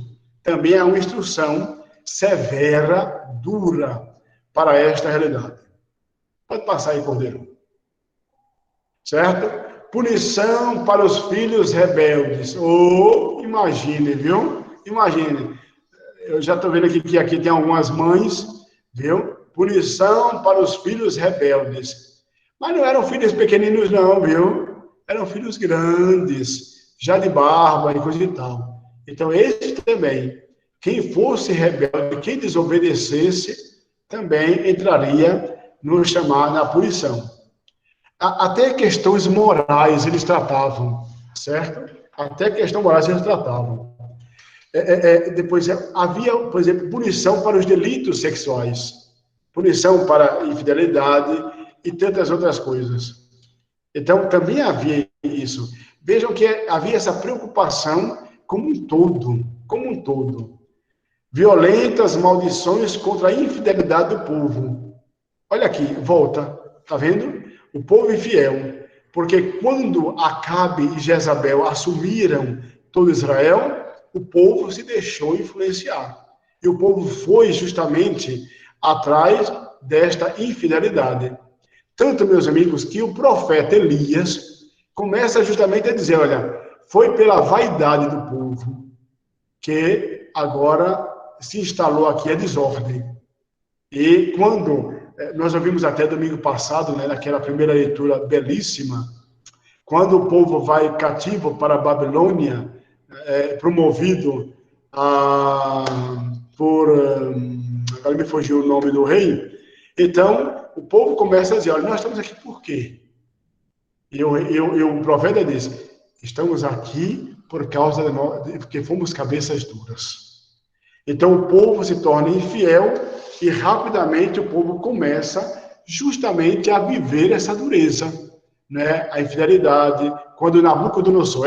Speaker 2: Também é uma instrução severa, dura para esta realidade. Pode passar aí, Cordeiro. Certo? Punição para os filhos rebeldes. Ou, imagine, viu? Imagine. Eu já estou vendo aqui que aqui tem algumas mães, viu? Punição para os filhos rebeldes. Mas não eram filhos pequeninos, não, viu? Eram filhos grandes, já de barba e coisa e tal. Então, esse também, quem fosse rebelde, quem desobedecesse, também entraria no chamado, na punição. Até questões morais eles tratavam, certo? Até questões morais eles tratavam. Depois, havia, por exemplo, punição para os delitos sexuais, punição para a infidelidade e tantas outras coisas. Então, também havia isso. Vejam que havia essa preocupação como um todo. Violentas maldições contra a infidelidade do povo. Olha aqui, volta, tá vendo? O povo infiel. Porque quando Acabe e Jezabel assumiram todo Israel, o povo se deixou influenciar. E o povo foi justamente atrás desta infidelidade. Tanto, meus amigos, que o profeta Elias começa justamente a dizer, olha, foi pela vaidade do povo que agora se instalou aqui a desordem. E quando nós ouvimos até domingo passado, né, naquela primeira leitura belíssima, quando o povo vai cativo para a Babilônia, promovido agora me fugiu o nome do rei, então o povo começa a dizer, olha, nós estamos aqui por quê? E o profeta diz, estamos aqui por causa porque fomos cabeças duras. Então o povo se torna infiel e rapidamente o povo começa justamente a viver essa dureza, né? A infidelidade. Quando Nabucodonosor,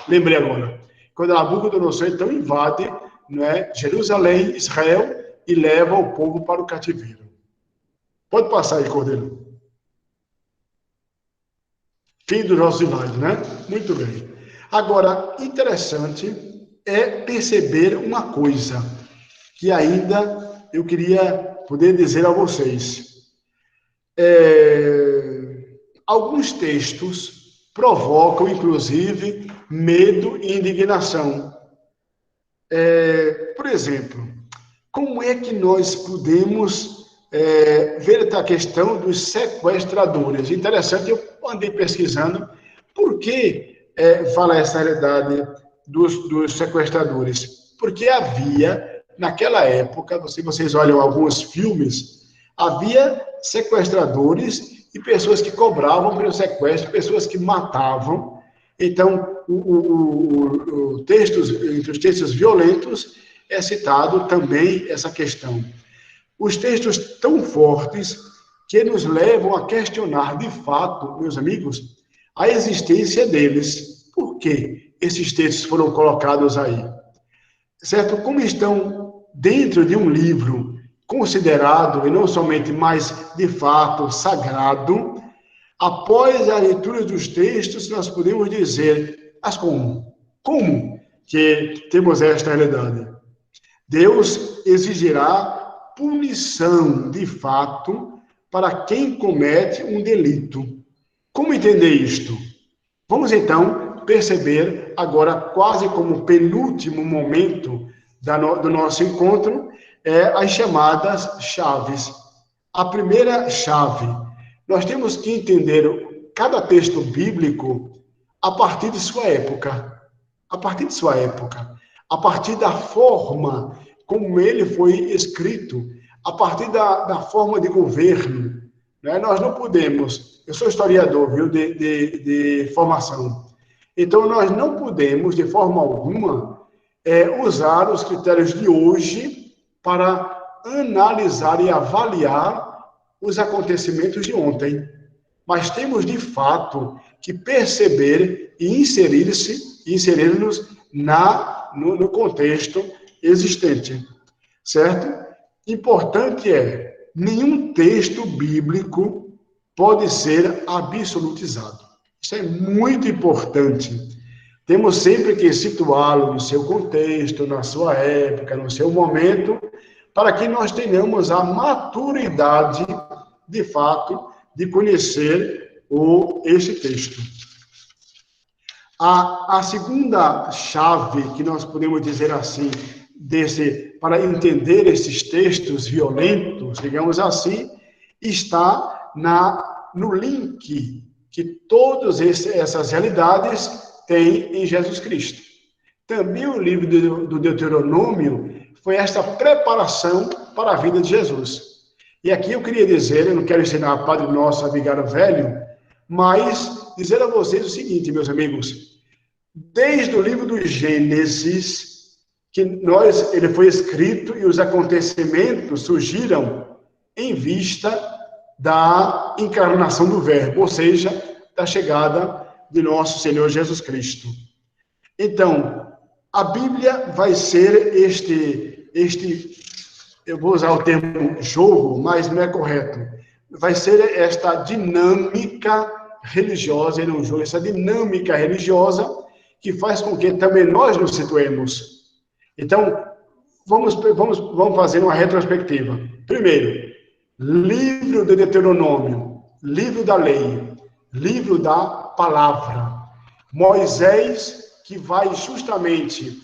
Speaker 2: lembrei agora, quando Nabucodonosor então invade, né, Jerusalém, Israel, e leva o povo para o cativeiro. Pode passar aí, Cordeiro. Fim dos nossos imagens, né? Muito bem. Agora, interessante é perceber uma coisa que ainda eu queria poder dizer a vocês. Alguns textos provocam, inclusive, medo e indignação. Por exemplo, como é que nós podemos ver a questão dos sequestradores? Interessante, eu andei pesquisando por que fala essa realidade dos sequestradores. Porque havia, naquela época, se vocês olham alguns filmes, havia sequestradores e pessoas que cobravam pelo sequestro, pessoas que matavam. Então, entre os textos violentos, é citado também essa questão. Os textos tão fortes que nos levam a questionar, de fato, meus amigos, a existência deles. Por que esses textos foram colocados aí? Certo? Como estão dentro de um livro considerado, e não somente, mas de fato, sagrado, após a leitura dos textos, nós podemos dizer, mas como? Como que temos esta realidade? Deus exigirá punição, de fato, para quem comete um delito. Como entender isto? Vamos, então, perceber agora, quase como penúltimo momento do nosso encontro, as chamadas chaves. A primeira chave, nós temos que entender cada texto bíblico a partir de sua época. A partir de sua época. A partir da forma como ele foi escrito, a partir da forma de governo. Né? Nós não podemos, eu sou historiador, viu, de formação, então nós não podemos, de forma alguma, usar os critérios de hoje para analisar e avaliar os acontecimentos de ontem. Mas temos, de fato, que perceber e inserir-nos no contexto existente, certo? Importante nenhum texto bíblico pode ser absolutizado. Isso é muito importante. Temos sempre que situá-lo no seu contexto, na sua época, no seu momento, para que nós tenhamos a maturidade, de fato, de conhecer este texto. A segunda chave, que nós podemos dizer assim, para entender esses textos violentos, digamos assim, está no link que todas essas realidades têm em Jesus Cristo. Também o livro do Deuteronômio foi esta preparação para a vida de Jesus. E aqui eu queria dizer, eu não quero ensinar a Padre Nosso a Vigário Velho, mas dizer a vocês o seguinte, meus amigos, desde o livro do Gênesis, ele foi escrito e os acontecimentos surgiram em vista da encarnação do Verbo, ou seja, da chegada de nosso Senhor Jesus Cristo. Então, a Bíblia vai ser eu vou usar o termo jogo, mas não é correto. Vai ser esta dinâmica religiosa, e não jogo, essa dinâmica religiosa que faz com que também nós nos situemos. Então, vamos fazer uma retrospectiva. Primeiro, livro do Deuteronômio, livro da lei, livro da palavra. Moisés, que vai justamente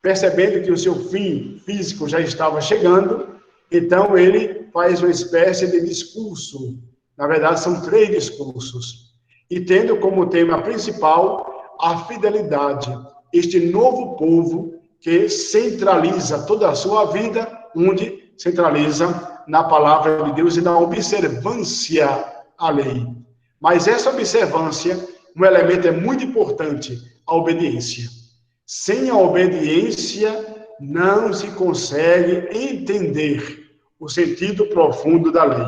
Speaker 2: percebendo que o seu fim físico já estava chegando, então ele faz uma espécie de discurso. Na verdade, são 3 discursos. E tendo como tema principal a fidelidade, este novo povo que centraliza toda a sua vida, onde centraliza na palavra de Deus e na observância à lei. Mas essa observância, um elemento é muito importante, a obediência. Sem a obediência, não se consegue entender o sentido profundo da lei.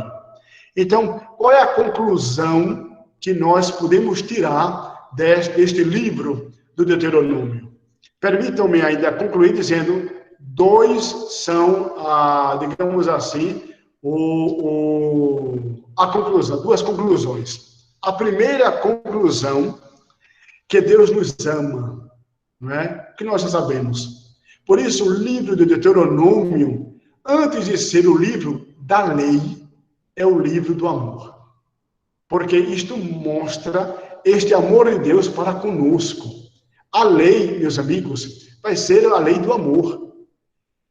Speaker 2: Então, qual é a conclusão que nós podemos tirar deste livro do Deuteronômio? Permitam-me ainda concluir dizendo, 2 são, digamos assim, a conclusão, 2 conclusões. A primeira conclusão, que Deus nos ama, não é? Que nós já sabemos. Por isso, o livro do Deuteronômio, antes de ser o livro da lei, é o livro do amor. Porque isto mostra este amor de Deus para conosco. A lei, meus amigos, vai ser a lei do amor.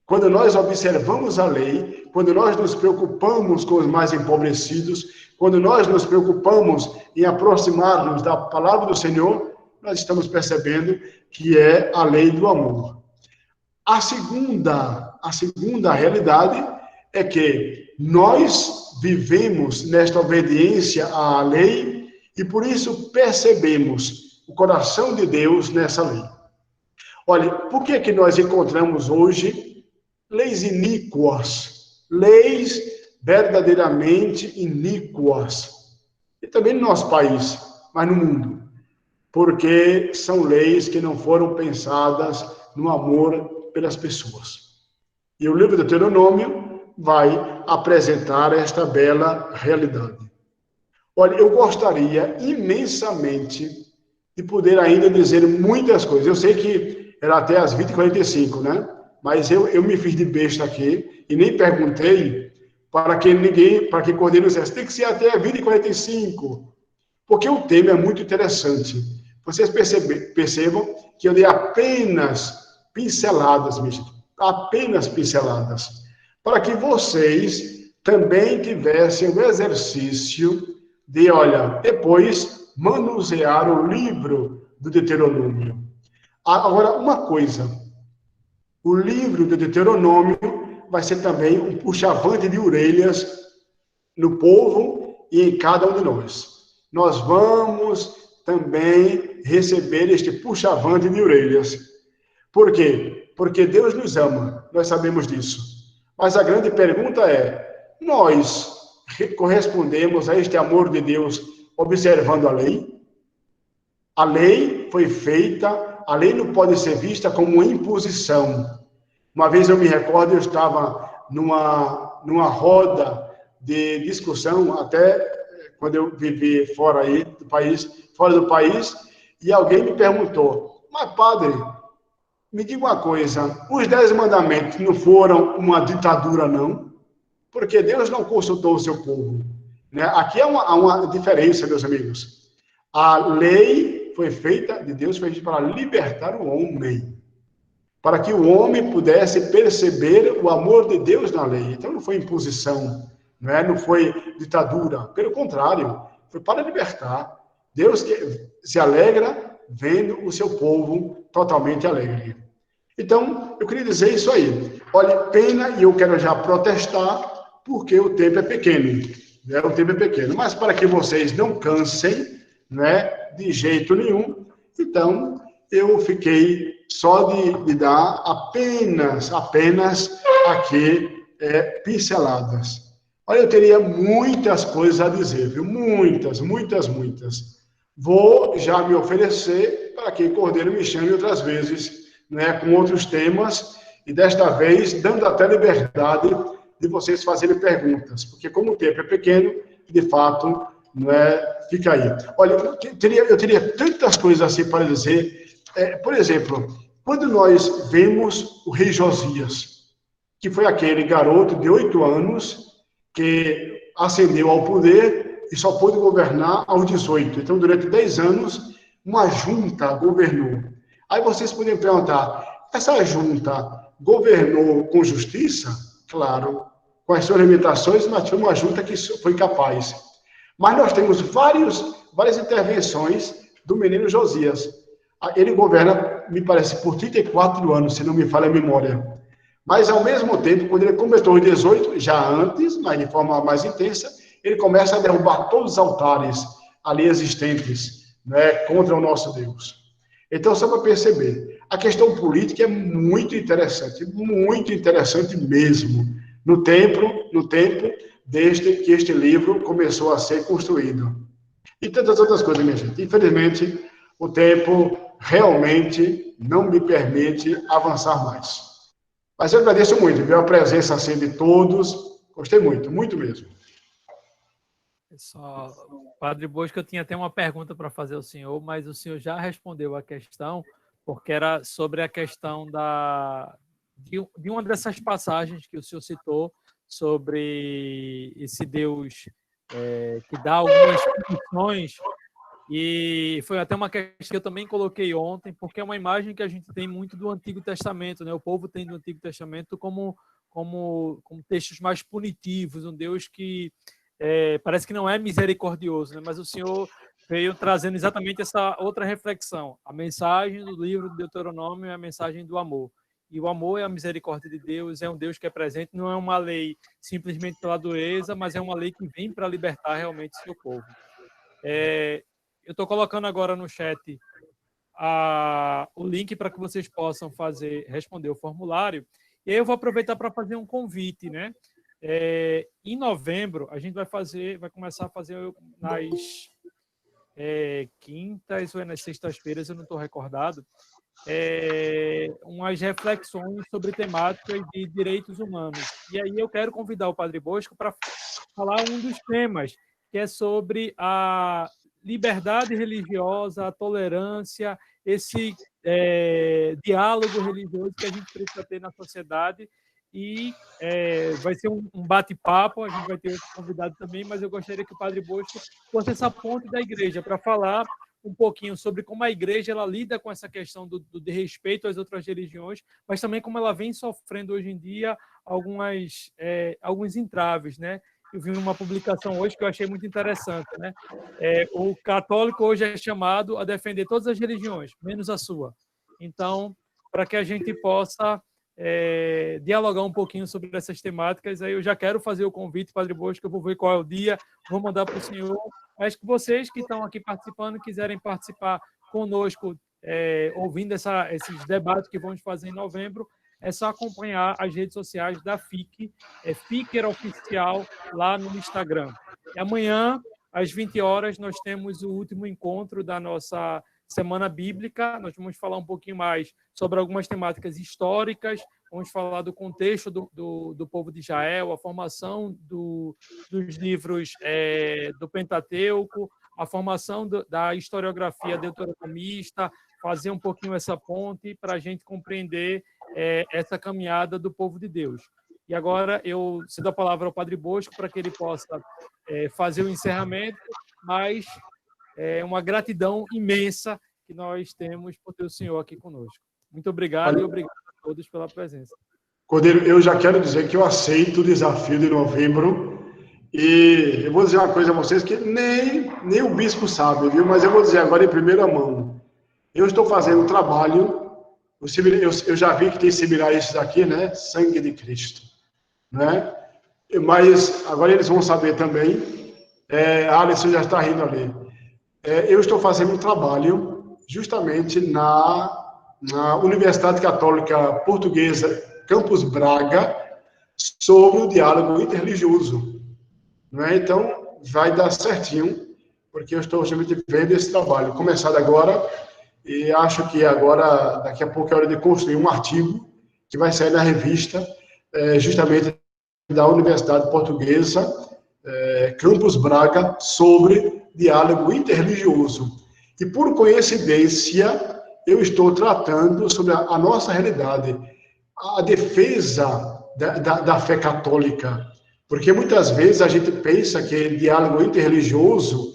Speaker 2: Quando nós observamos a lei, quando nós nos preocupamos com os mais empobrecidos, quando nós nos preocupamos em aproximar-nos da palavra do Senhor, nós estamos percebendo que é a lei do amor. A segunda realidade é que nós vivemos nesta obediência à lei e por isso percebemos o coração de Deus nessa lei. Olha, por que nós encontramos hoje leis iníquas, leis verdadeiramente iníquas, e também no nosso país, mas no mundo? Porque são leis que não foram pensadas no amor pelas pessoas. E o livro do Deuteronômio vai apresentar esta bela realidade. Olha, eu gostaria imensamente de poder ainda dizer muitas coisas. Eu sei que era até às 20h45, né? Mas eu me fiz de besta aqui e nem perguntei para que Cordeiro dissesse, tem que ser até 20h45, porque o tema é muito interessante. Vocês percebam que eu dei apenas pinceladas, apenas pinceladas, para que vocês também tivessem o exercício de, olha, depois manusear o livro do Deuteronômio. Agora, uma coisa, o livro do Deuteronômio vai ser também um puxavante de orelhas no povo e em cada um de nós. Nós vamos também receber este puxavante de orelhas. Por quê? Porque Deus nos ama, nós sabemos disso. Mas a grande pergunta é, nós correspondemos a este amor de Deus observando a lei? A lei foi feita, a lei não pode ser vista como uma imposição. Uma vez eu me recordo, eu estava numa roda de discussão, até quando eu vivi fora do país, e alguém me perguntou, mas padre, me diga uma coisa, os 10 mandamentos não foram uma ditadura, não? Porque Deus não consultou o seu povo. Né? Aqui há uma diferença, meus amigos. A lei foi feita, de Deus foi feita para libertar o homem. Para que o homem pudesse perceber o amor de Deus na lei. Então não foi imposição, não foi ditadura. Pelo contrário, foi para libertar. Deus que se alegra vendo o seu povo totalmente alegre. Então, eu queria dizer isso aí. Olha, pena, e eu quero já protestar, porque o tempo é pequeno. Né? O tempo é pequeno. Mas para que vocês não cansem, né, de jeito nenhum, então eu fiquei só de dar apenas aqui pinceladas. Olha, eu teria muitas coisas a dizer, viu? Muitas. Vou já me oferecer para que Cordeiro me chame outras vezes, né, com outros temas, e desta vez dando até liberdade de vocês fazerem perguntas, porque como o tempo é pequeno, de fato, fica aí. Olha, eu teria tantas coisas assim para dizer. Por exemplo, quando nós vemos o rei Josias, que foi aquele garoto de 8 anos que ascendeu ao poder e só pôde governar aos 18. Então, durante 10 anos, uma junta governou. Aí vocês podem perguntar, essa junta governou com justiça? Claro, com as suas limitações, mas foi uma junta que foi capaz. Mas nós temos várias intervenções do menino Josias. Ele governa, me parece, por 34 anos, se não me falha a memória. Mas, ao mesmo tempo, quando ele completou os 18, já antes, mas de forma mais intensa, ele começa a derrubar todos os altares ali existentes, contra o nosso Deus. Então, só para perceber, a questão política é muito interessante mesmo, no tempo desde que este livro começou a ser construído. E tantas outras coisas, minha gente. Infelizmente, o tempo realmente não me permite avançar mais. Mas eu agradeço muito, viu, a presença assim de todos. Gostei muito mesmo.
Speaker 1: Só, Padre Bosco, eu tinha até uma pergunta para fazer ao senhor, mas o senhor já respondeu a questão, porque era sobre a questão de uma dessas passagens que o senhor citou sobre esse Deus que dá algumas condições, e foi até uma questão que eu também coloquei ontem, porque é uma imagem que a gente tem muito do Antigo Testamento, né? O povo tem do Antigo Testamento como textos mais punitivos, um Deus que parece que não é misericordioso, né? Mas o Senhor veio trazendo exatamente essa outra reflexão. A mensagem do livro de Deuteronômio é a mensagem do amor. E o amor é a misericórdia de Deus, é um Deus que é presente, não é uma lei simplesmente pela dureza, mas é uma lei que vem para libertar realmente o seu povo. Eu estou colocando agora no chat o link para que vocês possam responder o formulário. E aí eu vou aproveitar para fazer um convite, né? Em novembro, a gente vai começar a fazer nas quintas ou nas sextas-feiras, eu não estou recordado, umas reflexões sobre temáticas de direitos humanos. E aí eu quero convidar o Padre Bosco para falar um dos temas, que é sobre a liberdade religiosa, a tolerância, esse diálogo religioso que a gente precisa ter na sociedade. E vai ser um bate-papo, a gente vai ter outro convidado também, mas eu gostaria que o Padre Bosco fosse essa ponte da igreja para falar um pouquinho sobre como a igreja ela lida com essa questão do respeito às outras religiões, mas também como ela vem sofrendo hoje em dia alguns entraves, né? Eu vi uma publicação hoje que eu achei muito interessante, né? O católico hoje é chamado a defender todas as religiões, menos a sua. Então, para que a gente possa dialogar um pouquinho sobre essas temáticas, aí eu já quero fazer o convite, Padre Bosco, eu vou ver qual é o dia, vou mandar para o senhor, mas que vocês que estão aqui participando, quiserem participar conosco, ouvindo esses debates que vamos fazer em novembro, é só acompanhar as redes sociais da FIC, Fiker Oficial, lá no Instagram. E amanhã, às 20 horas, nós temos o último encontro da nossa Semana Bíblica. Nós vamos falar um pouquinho mais sobre algumas temáticas históricas, vamos falar do contexto do povo de Israel, a formação dos livros do Pentateuco, a formação da historiografia deuteronomista, fazer um pouquinho essa ponte para a gente compreender essa caminhada do povo de Deus. E agora eu cedo a palavra ao Padre Bosco para que ele possa fazer o encerramento, mas uma gratidão imensa que nós temos por ter o senhor aqui conosco. Muito obrigado e obrigado a todos pela presença.
Speaker 2: Cordeiro, eu já quero dizer que eu aceito o desafio de novembro e eu vou dizer uma coisa a vocês que nem o bispo sabe, viu? Mas eu vou dizer agora em primeira mão. Eu estou fazendo um trabalho, eu já vi que tem seminários aqui, né? Sangue de Cristo, né? Mas agora eles vão saber também. Alisson já está rindo ali. Eu estou fazendo um trabalho justamente na Universidade Católica Portuguesa Campus Braga sobre o diálogo interreligioso. Né? Então, vai dar certinho, porque eu estou justamente vendo esse trabalho começado agora, e acho que agora, daqui a pouco, é hora de construir um artigo que vai sair na revista, justamente da Universidade Portuguesa Campus Braga, sobre diálogo interreligioso. E, por coincidência, eu estou tratando sobre a nossa realidade, a defesa da fé católica. Porque muitas vezes a gente pensa que diálogo interreligioso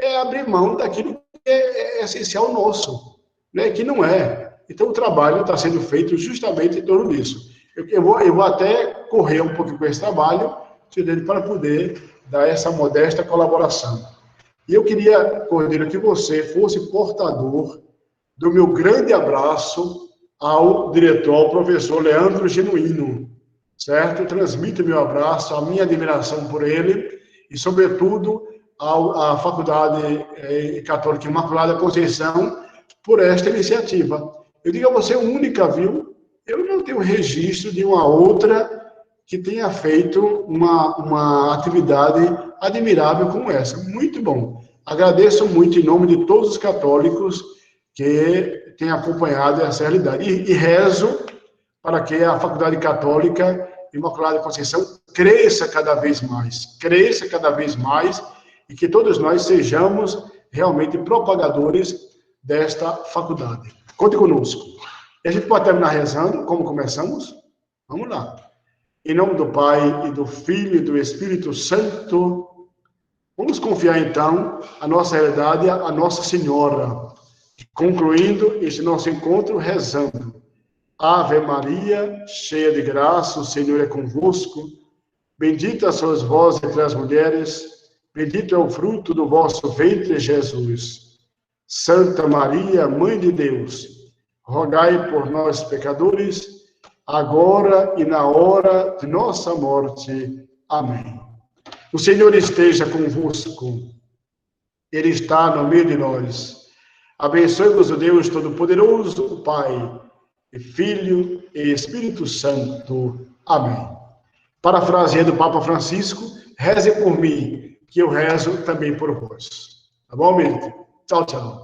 Speaker 2: é abrir mão daquilo que é essencial nosso, né? Que não é. Então, o trabalho está sendo feito justamente em torno disso. Eu vou até correr um pouquinho com esse trabalho, para poder dar essa modesta colaboração. E eu queria, Cordeiro, que você fosse portador do meu grande abraço ao diretor, ao professor Leandro Genuíno, certo? Transmito meu abraço, a minha admiração por ele e, sobretudo, à Faculdade Católica Imaculada Conceição por esta iniciativa. Eu digo a você, única, viu? Eu não tenho registro de uma outra que tenha feito uma atividade admirável como essa. Muito bom. Agradeço muito em nome de todos os católicos que têm acompanhado essa realidade. E rezo para que a Faculdade Católica Imaculada Conceição cresça cada vez mais, e que todos nós sejamos realmente propagadores desta faculdade. Conte conosco. E a gente pode terminar rezando, como começamos? Vamos lá. Em nome do Pai, e do Filho, e do Espírito Santo, vamos confiar, então, a nossa realidade a Nossa Senhora. Concluindo este nosso encontro, rezando. Ave Maria, cheia de graça, o Senhor é convosco. Bendita sois vós entre as mulheres, bendito é o fruto do vosso ventre, Jesus. Santa Maria, Mãe de Deus, rogai por nós, pecadores, agora e na hora de nossa morte. Amém. O Senhor esteja convosco. Ele está no meio de nós. Abençoe-vos o Deus Todo-Poderoso, o Pai, e Filho e Espírito Santo. Amém. Parafraseando o Papa Francisco, reze por mim, que eu rezo também por vós. Tá bom, gente? Tchau, tchau.